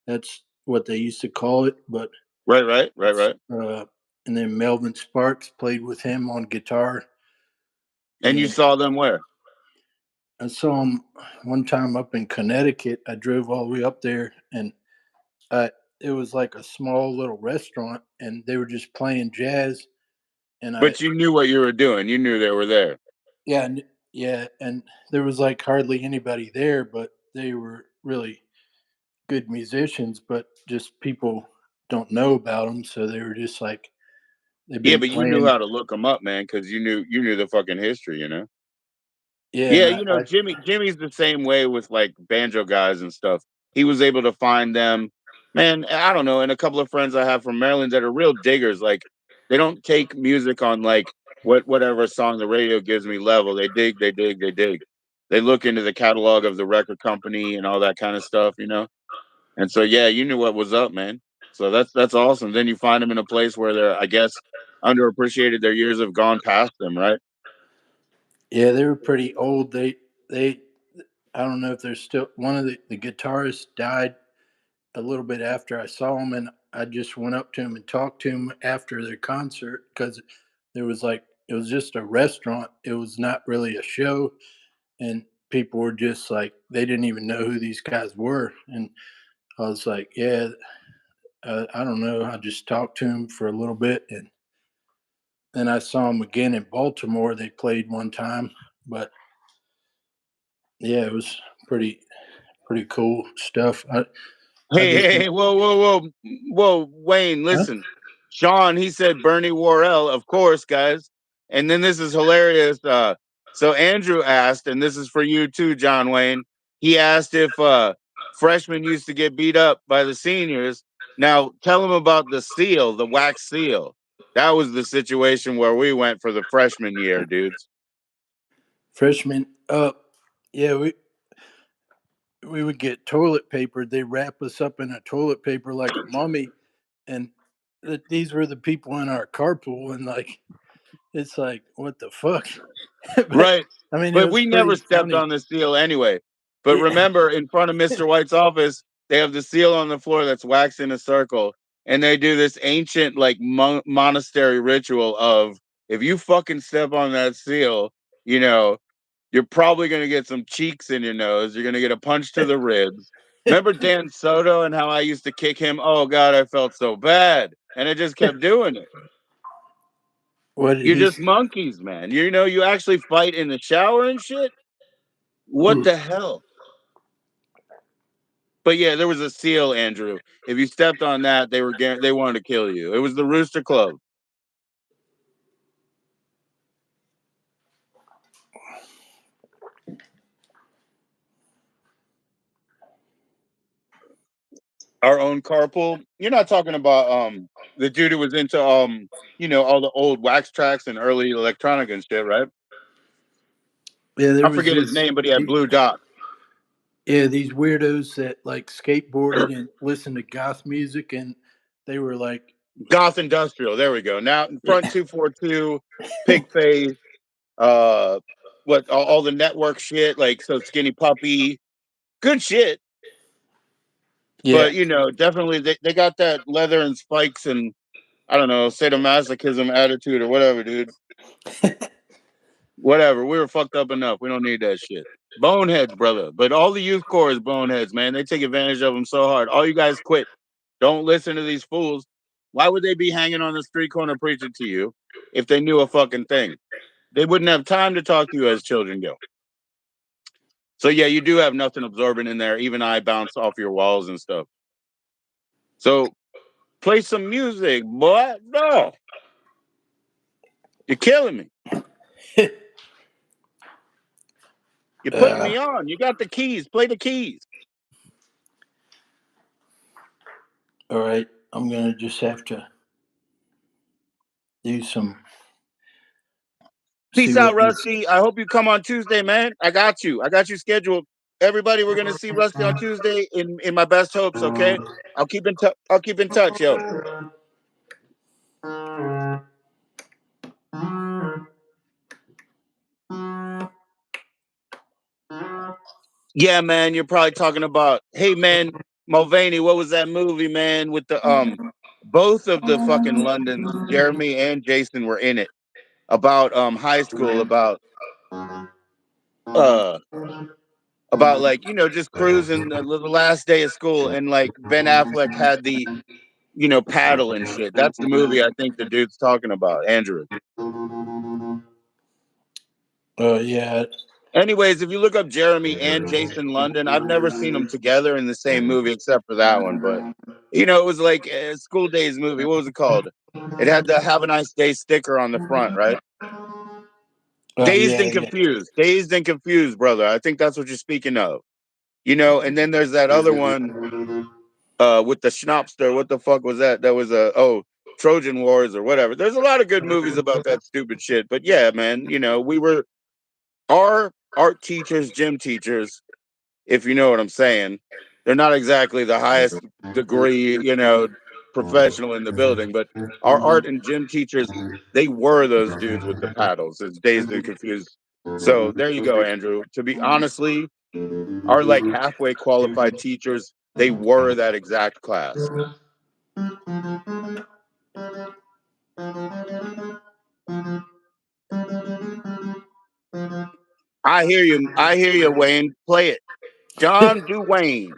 That's what they used to call it. But Right, right, right, right. uh, and then Melvin Sparks played with him on guitar. And you And saw them where? I saw him one time up in Connecticut. I drove all the way up there, and uh, it was like a small little restaurant, and they were just playing jazz. And I But you knew what you were doing. You knew they were there. Yeah, yeah, and there was like hardly anybody there, but they were really good musicians, but just people don't know about them, so they were just like they've Yeah, been but you knew playing. how to look them up, man, because you knew the fucking history. Yeah, and Yeah, I Jimmy's the same way with like banjo guys and stuff. He was able to find them. Man, I don't know, and a couple of friends I have from Maryland that are real diggers. Like they don't take music on like whatever song the radio gives me level. They dig, they dig, they dig. they look into the catalog of the record company and all that kind of stuff, you know. And so yeah, you knew what was up, man. So that's awesome. Then you find them in a place where they're, I guess, underappreciated. Their years have gone past them, right? Yeah, they were pretty old. They I don't know if they're still. One of the guitarists died a little bit after I saw him, and I just went up to him and talked to him after their concert because there was like it was just a restaurant. It was not really a show, and people were just like they didn't even know who these guys were, and I was like, yeah, I don't know. I just talked to him for a little bit, and then I saw him again in Baltimore. They played one time, but yeah, it was pretty cool stuff. I Hey, just hey, hey, whoa, Wayne, huh? listen. Sean, he said Bernie Worrell, of course, guys. And then this is hilarious. So Andrew asked, and this is for you too, John Wayne. He asked if freshmen used to get beat up by the seniors. Now tell him about the seal, the wax seal. That was the situation where we went for the freshman year, dudes. Freshman up. Yeah, we would get toilet paper. They wrap us up in a toilet paper like a mummy, and these were the people in our carpool, and like it's like what the fuck. But Right. I mean, it But was we never pretty stepped funny. on the seal anyway. But Yeah, remember, in front of Mr. White's office, they have the seal on the floor that's waxed in a circle. And they do this ancient, like, monastery ritual of if you fucking step on that seal, you know, you're probably going to get some cheeks in your nose. You're going to get a punch to the ribs. Remember Dan Soto and how I used to kick him? Oh, God, I felt so bad. And I just kept doing it. what did You're he? just monkeys, man. You know, you actually fight in the shower and shit. What Ooh, the hell? But yeah, there was a seal, Andrew. If you stepped on that, they wanted to kill you. It was the Rooster Club. Our own carpool. You're not talking about the dude who was into all the old wax tracks and early electronic and shit, right? yeah, there I was forget his this. name, but he had blue dot. Yeah, these weirdos that like skateboarded and listened to goth music, and they were like, Goth Industrial. There we go. Now in yeah, front 242, Pig Face, uh what all the network shit, like so Skinny Puppy. Good shit. yeah. But definitely they got that leather and spikes and I don't know, sadomasochism attitude or whatever, dude. Whatever. We were fucked up enough. We don't need that shit. Boneheads, brother. But all the youth core is boneheads, man. They take advantage of them so hard. All you guys quit. Don't listen to these fools. Why would they be hanging on the street corner preaching to you if they knew a fucking thing? They wouldn't have time to talk to you as children go. So yeah, you do have nothing absorbent in there. Even I bounce off your walls and stuff. So play some music, boy. No, you're killing me. You're putting uh, me on. You got the keys. Play the keys. all right, I'm gonna just have to do some. See Peace what out, this. Rusty. I hope you come on Tuesday, man. I got you. I got you scheduled. Everybody, we're gonna see Rusty on Tuesday in my best hopes. Okay. I'll keep in touch. I'll keep in touch, yo. Yeah, man. You're probably talking about. Hey, man, Mulvaney. What was that movie, man? With the both of the fucking Londons, Jeremy and Jason were in it. About high school. Uh about like just cruising the last day of school and like Ben Affleck had the paddle and shit. That's the movie I think the dude's talking about, Andrew. Yeah. Anyways, if you look up Jeremy and Jason London, I've never seen them together in the same movie except for that one. But it was like a school days movie. What was it called? It had the "Have a nice day" sticker on the front, right? Dazed Yeah, and yeah. confused. Dazed and confused, brother. I think that's what you're speaking of. And then there's that other one with the Schnapster. What the fuck was that? That was Trojan Wars or whatever. There's a lot of good movies about that stupid shit. But yeah, man, we were our art teachers, gym teachers, if you know what I'm saying, they're not exactly the highest degree, professional in the building, but our art and gym teachers, they were those dudes with the paddles. It's dazed and confused. So there you go, Andrew. To be honestly, our like halfway qualified teachers, they were that exact class. I hear you. I hear you, Wayne. Play it. John, do Wayne.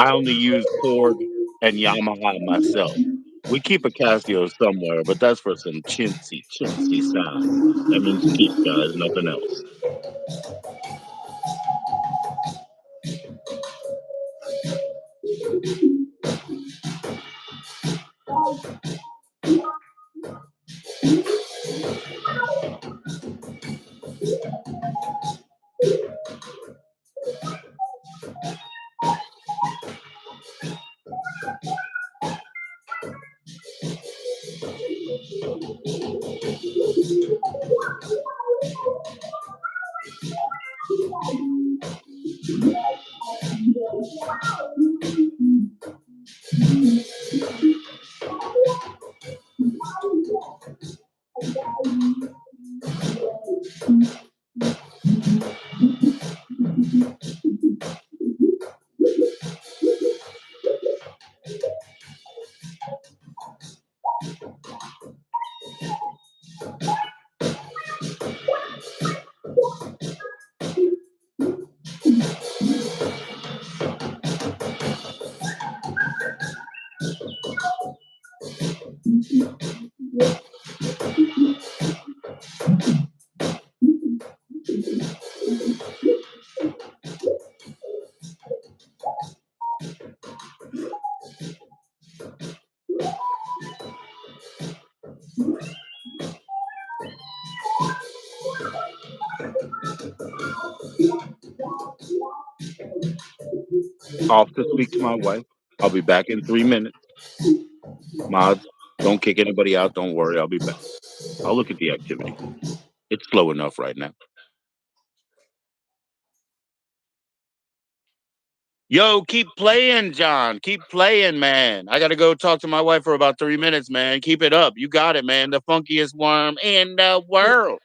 I only use Ford and Yamaha myself. We keep a Casio somewhere, but that's for some chintzy sound. That means keep, guys, nothing else. Off to speak to my wife. I'll be back in 3 minutes. Mods, don't kick anybody out. Don't worry, I'll be back. I'll look at the activity. It's slow enough right now. Yo, keep playing, John. Keep playing, man. I gotta go talk to my wife for about 3 minutes, man. Keep it up. You got it, man. The funkiest worm in the world.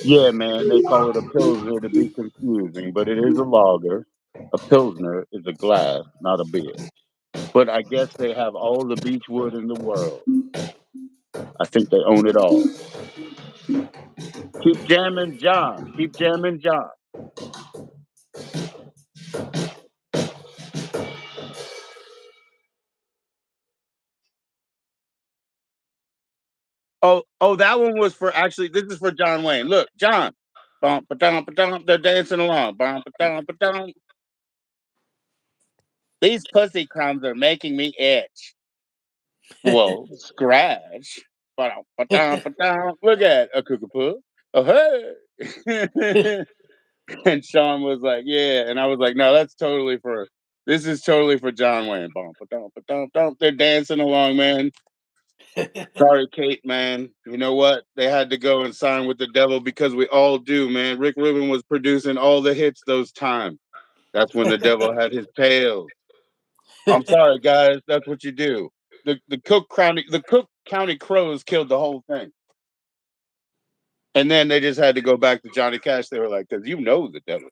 Yeah, man, they call it a pilsner to be confusing, but it is a lager. A pilsner is a glass, not a beer. But I guess they have all the beech wood in the world. I think they own it all. Keep jamming, John. Keep jamming, John. Oh, that one was for actually. This is for John Wayne. Look, John. Bum, ba-dum, ba-dum, they're dancing along. Bum, ba-dum, ba-dum. These pussy crumbs are making me itch. Well, scratch. Ba-dum, ba-dum, ba-dum. Look at a cuckoo. Oh, hey. And Sean was like, yeah. And I was like, no, this is totally for John Wayne. Bum, ba-dum, ba-dum, ba-dum. They're dancing along, man. Sorry, Kate, man. You know what? They had to go and sign with the devil because we all do, man. Rick Rubin was producing all the hits those times. That's when the devil had his tails. I'm sorry, guys. That's what you do. The Cook County Crows killed the whole thing, and then they just had to go back to Johnny Cash. They were like, "Because you know the devil."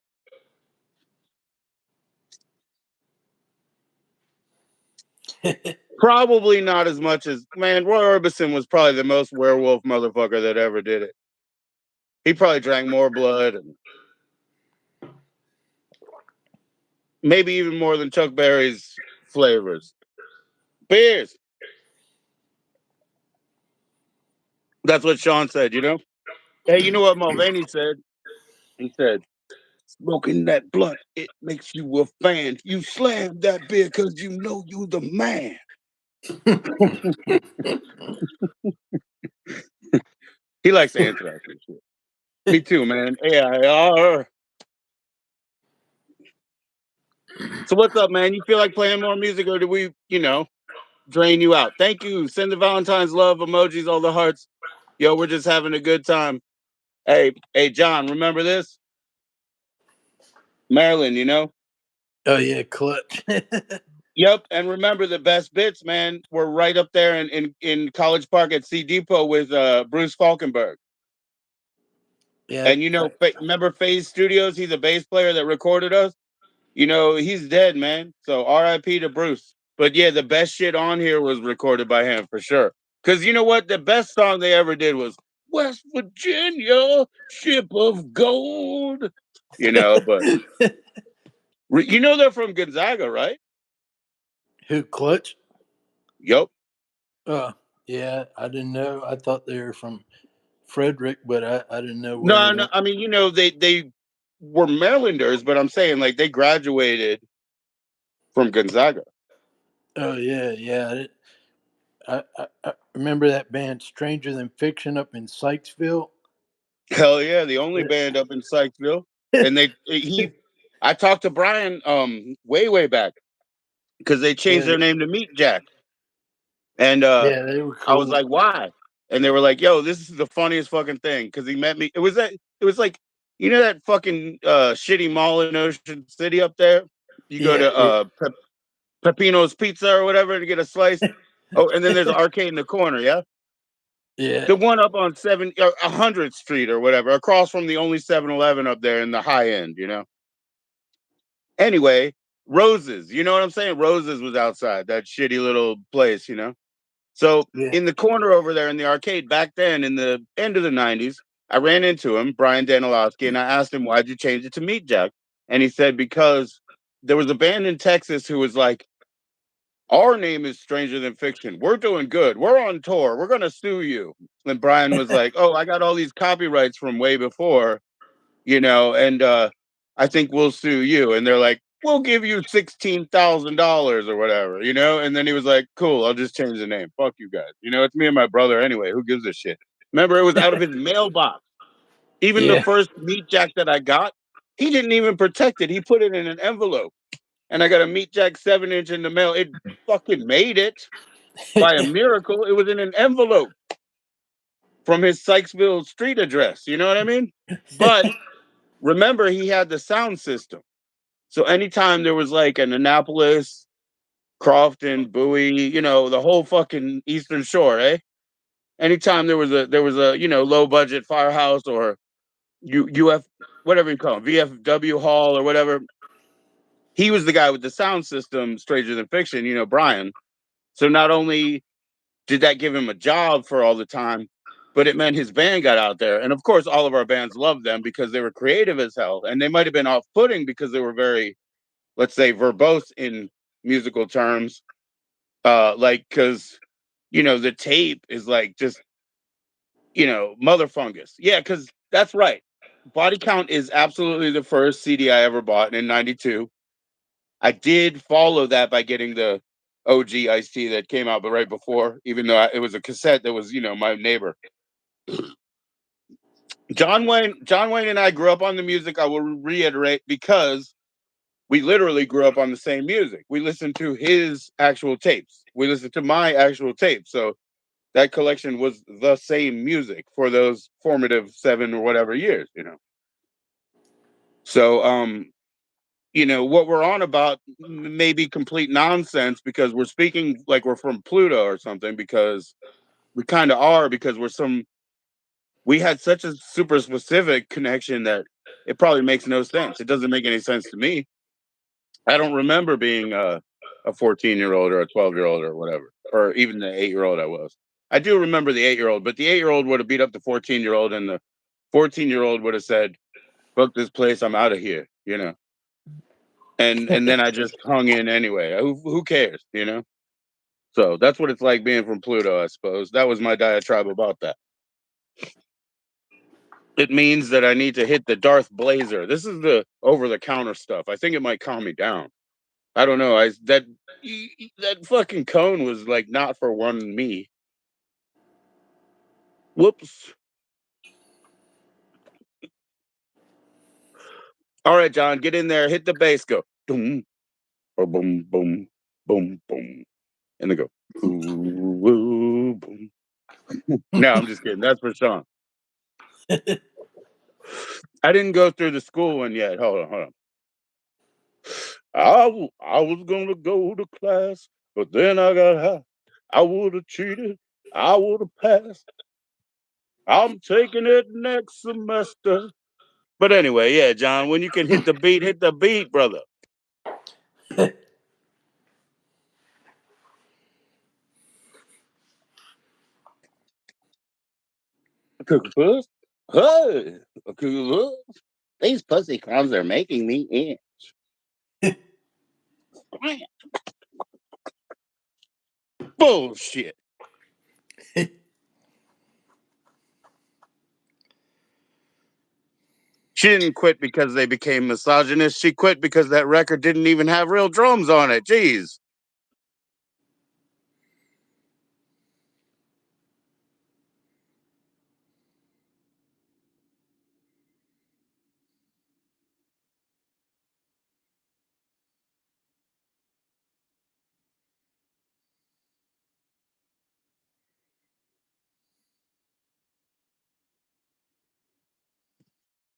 Probably not as much as man. Roy Orbison was probably the most werewolf motherfucker that ever did it. He probably drank more blood and maybe even more than Chuck Berry's flavors. Beers. That's what Sean said, you know? Hey, you know what Mulvaney said? He said, smoking that blunt, it makes you a fan. You slam that beer because you know you the man. He likes to answer that shit. Me too, man. AIR. So what's up, man? You feel like playing more music or do we, drain you out? Thank you. Send the Valentine's love emojis, all the hearts. Yo, we're just having a good time. Hey, John, remember this? Maryland, you know? Oh yeah, clutch. Yep, and remember the best bits, man, were right up there in College Park at C Depot with Bruce Falkenberg. Yeah, And remember Phase Studios? He's a bass player that recorded us. He's dead, man. So R.I.P. to Bruce. But yeah, the best shit on here was recorded by him for sure. Because you know what? The best song they ever did was West Virginia, Ship of Gold. But they're from Gonzaga, right? who clutch? Yup. Yeah, I didn't know. I thought they were from Frederick, but I didn't know where they No, no. went. I mean, they were Marylanders, but I'm saying like they graduated from Gonzaga. Oh yeah, yeah. I remember that band Stranger Than Fiction up in Sykesville. Hell yeah, the only band up in Sykesville. And I talked to Brian way back because they changed Yeah, their name to Meat Jack. And yeah, they were I was cool. like, why? And they were like, yo, this is the funniest fucking thing. Cause he met me. It was like, that fucking shitty mall in Ocean City up there? You go Yeah, to Pepino's Pizza or whatever to get a slice. Oh, and then there's an arcade in the corner, yeah? yeah, The one up on 100th Street or whatever, across from the only 7-Eleven up there in the high end. Anyway, Roses, you know what I'm saying? Roses was outside that shitty little place. So yeah, in the corner over there in the arcade back then in the end of the 90s, I ran into him, Brian Danilowski, and I asked him, why'd you change it to Meat Jack? And he said, because there was a band in Texas who was like, our name is Stranger Than Fiction. We're doing good. We're on tour. We're going to sue you. And Brian was like, oh, I got all these copyrights from way before, and I think we'll sue you. And they're like, we'll give you $16,000 or whatever, And then he was like, cool, I'll just change the name. Fuck you guys. It's me and my brother anyway. Who gives a shit? Remember, it was out of his mailbox. Even the Yeah. first Meat Jack that I got, he didn't even protect it. He put it in an envelope. And I got a Meat Jack 7-inch in the mail. It fucking made it by a miracle. It was in an envelope from his Sykesville street address. You know what I mean? But remember, he had the sound system. So anytime there was like an Annapolis, Crofton, Bowie, the whole fucking Eastern Shore, eh? Anytime there was a low budget firehouse or UF, whatever you call it, VFW hall or whatever, he was the guy with the sound system, Stranger Than Fiction, Brian. So not only did that give him a job for all the time, but it meant his band got out there. And of course, all of our bands loved them because they were creative as hell. And they might have been off putting because they were very, let's say, verbose in musical terms. Because, the tape is like just, mother fungus. Yeah, because that's right. Body Count is absolutely the first CD I ever bought in '92. I did follow that by getting the OG Ice-T that came out, but right before, even though it was a cassette that was, my neighbor. John Wayne and I grew up on the music. I will reiterate, because we literally grew up on the same music. We listened to his actual tapes. We listened to my actual tapes. So that collection was the same music for those formative 7 or whatever years. So, what we're on about may be complete nonsense because we're speaking like we're from Pluto or something, because we kind of are, because we had such a super specific connection that it probably makes no sense. It doesn't make any sense to me. I don't remember being a 14-year-old or a 12-year-old or whatever, or even the 8-year-old I was. I do remember the 8-year-old, but the 8-year-old would have beat up the 14-year-old, and the 14-year-old would have said, fuck this place, I'm out of here. And then I just hung in anyway. Who cares? So that's what it's like being from Pluto, I suppose. That was my diatribe about that. It means that I need to hit the Darth Blazer. This is the over-the-counter stuff. I think it might calm me down. I don't know. That fucking cone was like not for one me. Whoops. All right, John, get in there. Hit the bass. Go boom, or boom, boom, boom, boom, and then go ooh, ooh, boom. No, I'm just kidding. That's for Sean. I didn't go through the school one yet. Hold on. I was gonna go to class, but then I got high. I would have cheated. I would have passed. I'm taking it next semester. But anyway, yeah, John, when you can hit the beat, brother. Cook-a-puss? Hey, cook-a-puss? These pussy clowns are making me itch. Bullshit. She didn't quit because they became misogynist. She quit because that record didn't even have real drums on it. Jeez.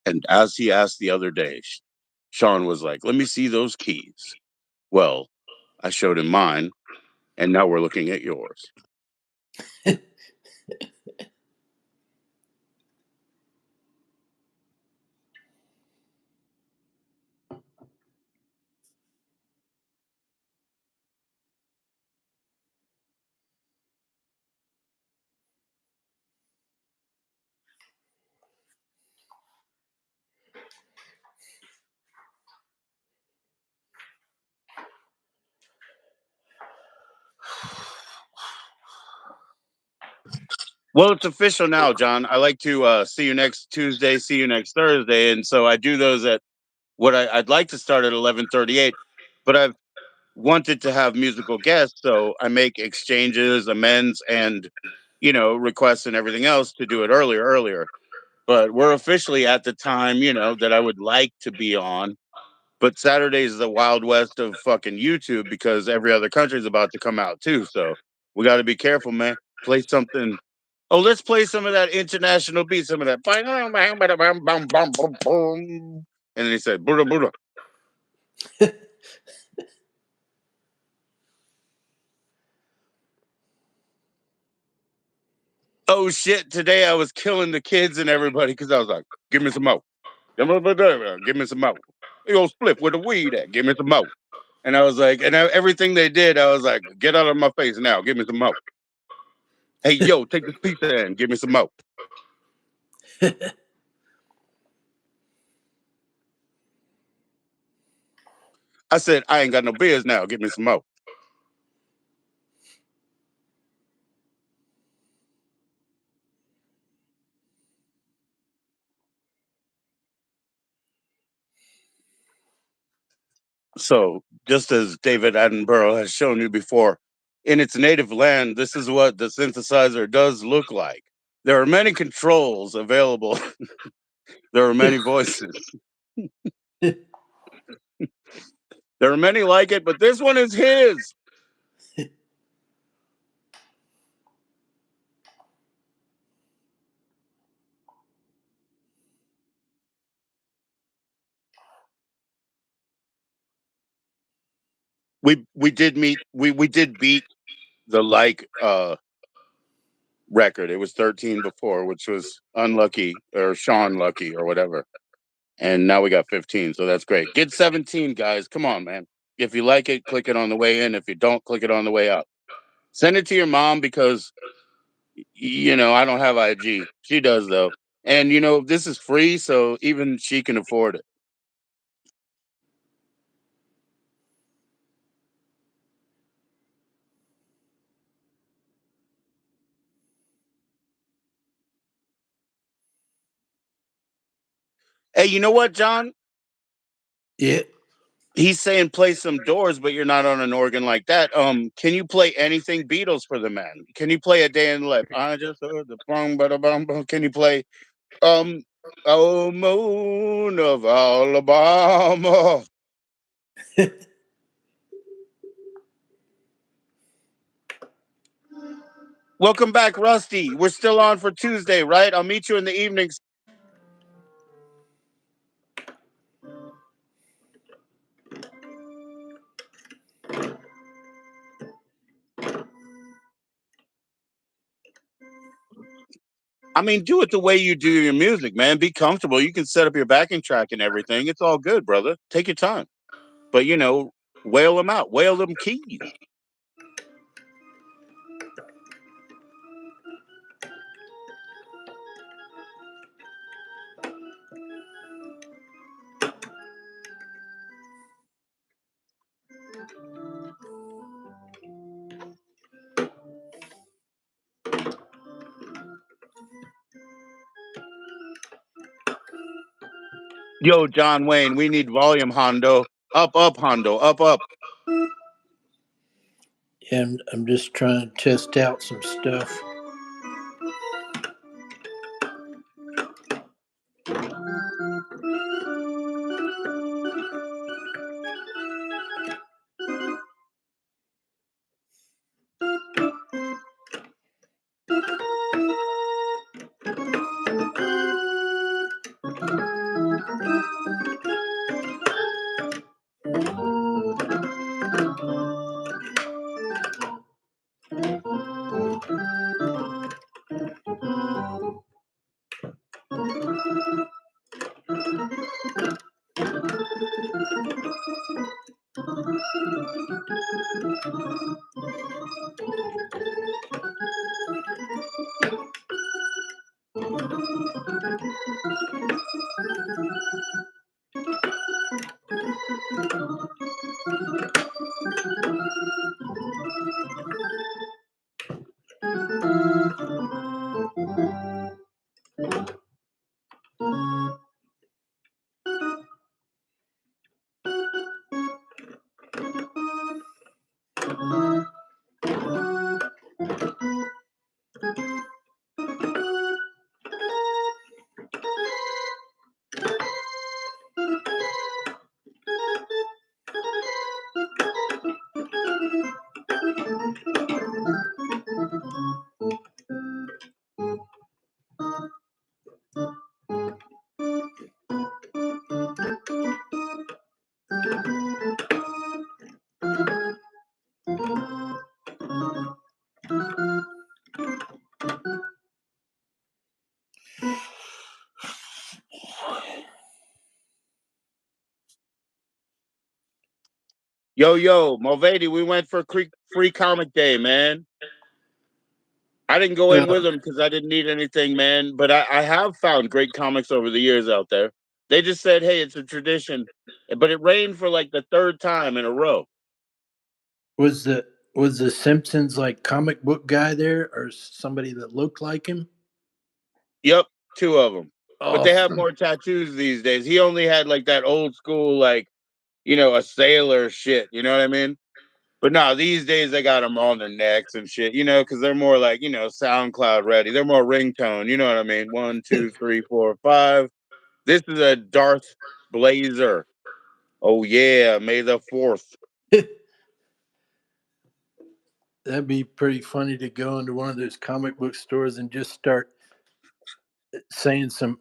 And as he asked the other day, Sean was like, let me see those keys. Well, I showed him mine, and now we're looking at yours. Well, it's official now, John. I like to see you next Tuesday, see you next Thursday, and so I do those at I'd like to start at 11:38, but I've wanted to have musical guests, so I make exchanges, amends, and requests and everything else to do it earlier. But we're officially at the time, that I would like to be on. But Saturday is the wild west of fucking YouTube because every other country is about to come out too. So we got to be careful, man. Play something. Oh, let's play some of that international beat, some of that. And then he said, Buddha, Buddha. Oh shit! Today I was killing the kids and everybody because I was like, "Give me some more, give me some more." You go split with the weed at, give me some more. And I was like, everything they did, I was like, "Get out of my face now, give me some more." Hey, yo, take this pizza and give me some more. I said, "I ain't got no beers now, give me some more." So, just as David Attenborough has shown you before, in its native land, this is what the synthesizer does look like. There are many controls available. There are many voices. There are many like it, but this one is his. We did meet we did beat the record. It was 13 before, which was unlucky or Sean lucky or whatever. And now we got 15, so that's great. Get 17, guys. Come on, man. If you like it, click it on the way in. If you don't, click it on the way out. Send it to your mom because I don't have IG. She does though. And this is free, so even she can afford it. Hey, you know what, John? Yeah. He's saying play some Doors, but you're not on an organ like that. Can you play anything Beatles for the man? Can you play A Day in the Life? I just heard the bum, bada, bum, bum. Can you play um Oh Moon of Alabama? Welcome back, Rusty. We're still on for Tuesday, right? I'll meet you in the evenings. I mean, do it the way you do your music, man. Be comfortable. You can set up your backing track and everything. It's all good, brother. Take your time. But wail them out. Wail them keys. Yo, John Wayne, we need volume, Hondo. Up, Hondo. Up. Yeah, I'm just trying to test out some stuff. Yo, Mulvaney, we went for free comic day, man. I didn't go in Uh, with him because I didn't need anything, man. But I have found great comics over the years out there. They just said, hey, it's a tradition. But it rained for like the third time in a row. was the Simpsons like comic book guy there, or somebody that looked like him? Yep, two of them. But they have Awesome. more tattoos these days. He only had like that old school, like, a sailor shit. You know what I mean? But no, these days they got them on their necks and shit, because they're more like, SoundCloud ready. They're more ringtone. You know what I mean? 1, 2, 3, 4, 5. This is a Darth Blazer. Oh, yeah. May the 4th. That'd be pretty funny to go into one of those comic book stores and just start saying some,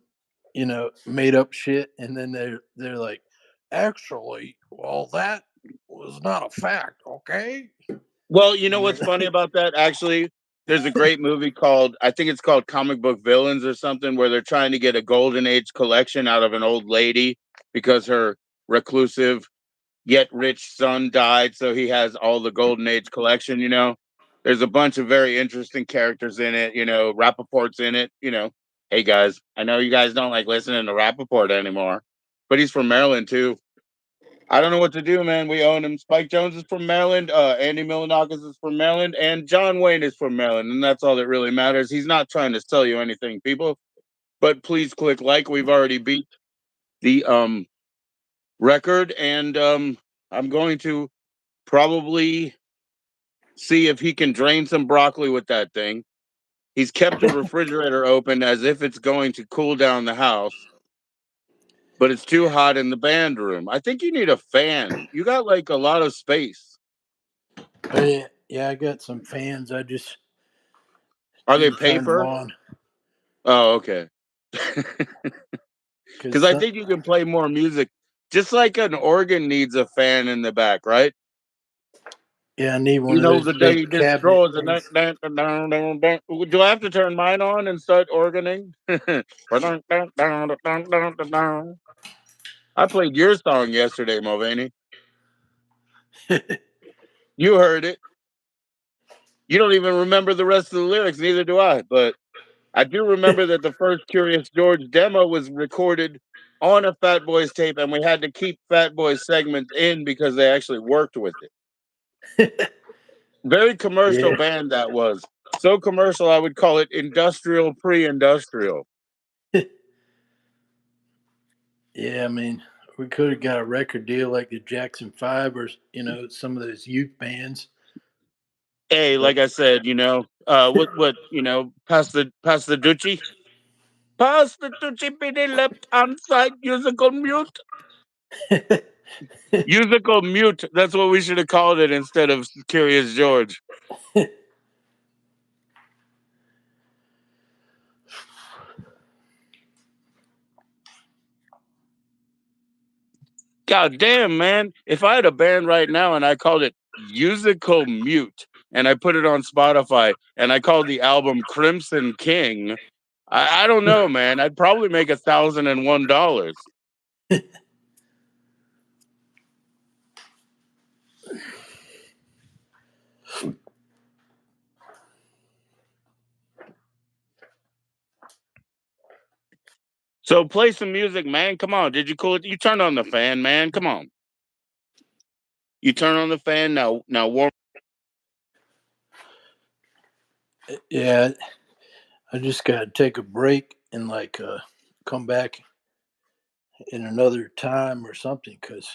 made up shit, and then they're like, actually, well, that was not a fact, okay? Well, you know what's funny about that? Actually, there's a great movie called, I think it's called Comic Book Villains or something, where they're trying to get a Golden Age collection out of an old lady because her reclusive yet rich son died. So he has all the Golden Age collection. There's a bunch of very interesting characters in it. Rappaport's in it. Hey guys, I know you guys don't like listening to Rappaport anymore, but he's from Maryland too. I don't know what to do, man. We own him. Spike Jones is from Maryland. Andy Milonakis is from Maryland, and John Wayne is from Maryland, and that's all that really matters. He's not trying to sell you anything, people. But please click like. We've already beat the record, and I'm going to probably see if he can drain some broccoli with that thing. He's kept the refrigerator open as if it's going to cool down the house, but it's too hot in the band room. I think you need a fan. You got like a lot of space. Oh, yeah, I got some fans. I just Are they didn't turn them paper? on Oh, okay. because Because I think you can play more music. Just like an organ needs a fan in the back, right? yeah, I need one of those The day big cabinet destroys. things. Do I have to turn mine on and start organing? I played your song yesterday, Mulvaney. You heard it. You don't even remember the rest of the lyrics, neither do I. But I do remember that the first Curious George demo was recorded on a Fat Boys tape, and we had to keep Fat Boys segments in because they actually worked with it. Very commercial Yeah, band that was. So commercial, I would call it industrial pre-industrial. yeah. I mean, we could have got a record deal like the Jackson Five, or some of those youth bands. Hey, But like I said, what, pass the Dutchie. Pass the Dutchie, be the left hand side, musical mute. Musical mute. That's what we should have called it instead of Curious George. God damn, man. If I had a band right now and I called it Musical Mute and I put it on Spotify and I called the album Crimson King, I don't know, man. I'd probably make $1,001. So play some music, man. Come on. Did you cool it? You turned on the fan, man. Come on. You turn on the fan now warm. yeah, I just got to take a break and come back in another time or something because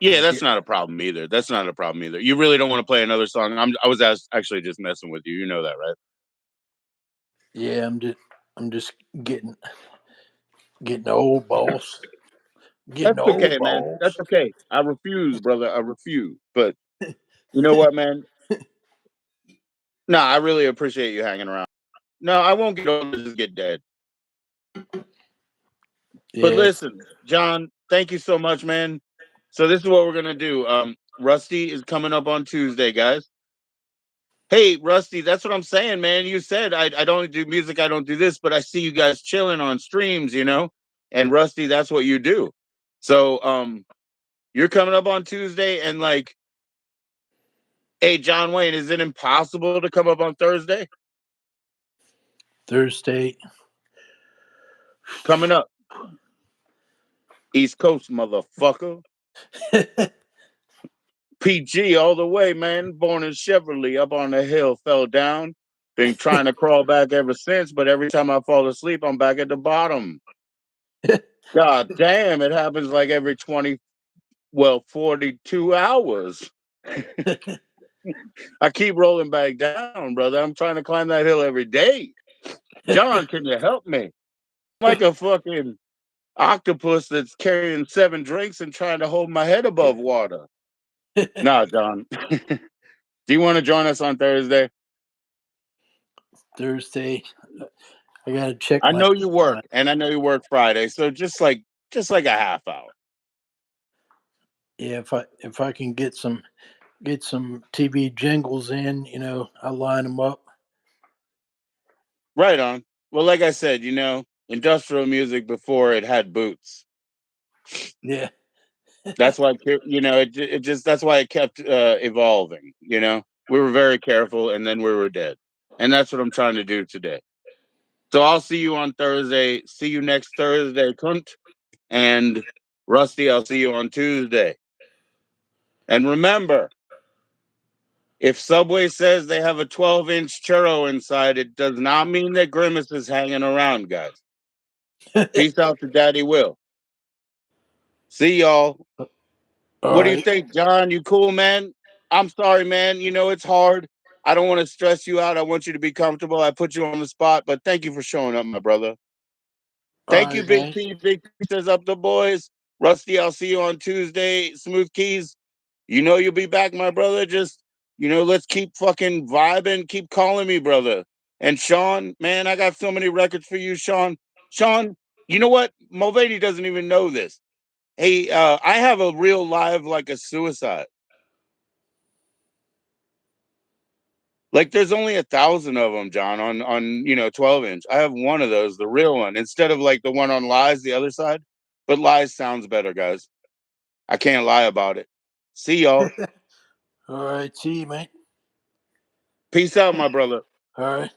Yeah, I'm that's get not a problem either. That's not a problem either. You really don't want to play another song. I was actually just messing with you. You know that, right? yeah, I'm just getting old, boss. Getting That's old, okay, man. That's boss. okay. I refuse, brother. I refuse. But you know what, man? No, I really appreciate you hanging around. No, I won't get old. I'll just get dead. But Yeah, listen, John, thank you so much, man. So this is what we're gonna do. Rusty is coming up on Tuesday, guys. Hey, Rusty, that's what I'm saying, man. You said I don't do music, I don't do this, but I see you guys chilling on streams, And Rusty, that's what you do. So You're coming up on Tuesday, and like, hey, John Wayne, is it impossible to come up on Thursday? Thursday. Coming up. East Coast, motherfucker. PG all the way, man. Born in Chevrolet, up on the hill, fell down. Been trying to crawl back ever since, but every time I fall asleep, I'm back at the bottom. God damn, it happens like every 42 hours. I keep rolling back down, brother. I'm trying to climb that hill every day. John, can you help me? I'm like a fucking octopus that's carrying 7 drinks and trying to hold my head above water. Nah, John. Do you want to join us on Thursday? Thursday. I gotta check. I know you work, and I know you work Friday, so just like a half hour. Yeah, if I can get some TV jingles in, I'll line them up. Right on. Well, like I said, industrial music before it had boots. Yeah. That's why it just that's why it kept evolving. We were very careful, and then we were dead, and that's what I'm trying to do today. So I'll see you on Thursday. See you next Thursday, cunt. And Rusty, I'll see you on Tuesday. And remember, if Subway says they have a 12-inch churro inside, it does not mean that Grimace is hanging around, guys. Peace out to Daddy Will. See y'all. What do you think, John? You cool, man? I'm sorry, man. It's hard. I don't want to stress you out. I want you to be comfortable. I put you on the spot, but thank you for showing up, my brother. Thank you, Big P. Big P says up the boys. Rusty, I'll see you on Tuesday. Smooth Keys, you'll be back, my brother. Just, let's keep fucking vibing. Keep calling me, brother. And Sean, man, I got so many records for you, Sean. Sean, you know what? Mulvaney doesn't even know this. Hey, I have a real live, like a suicide. Like there's only 1,000 of them, John, on 12-inch. I have one of those, the real one, instead of like the one on Lies, the other side. But Lies sounds better, guys. I can't lie about it. See y'all. All right, see you, mate. Peace out, my brother. All right.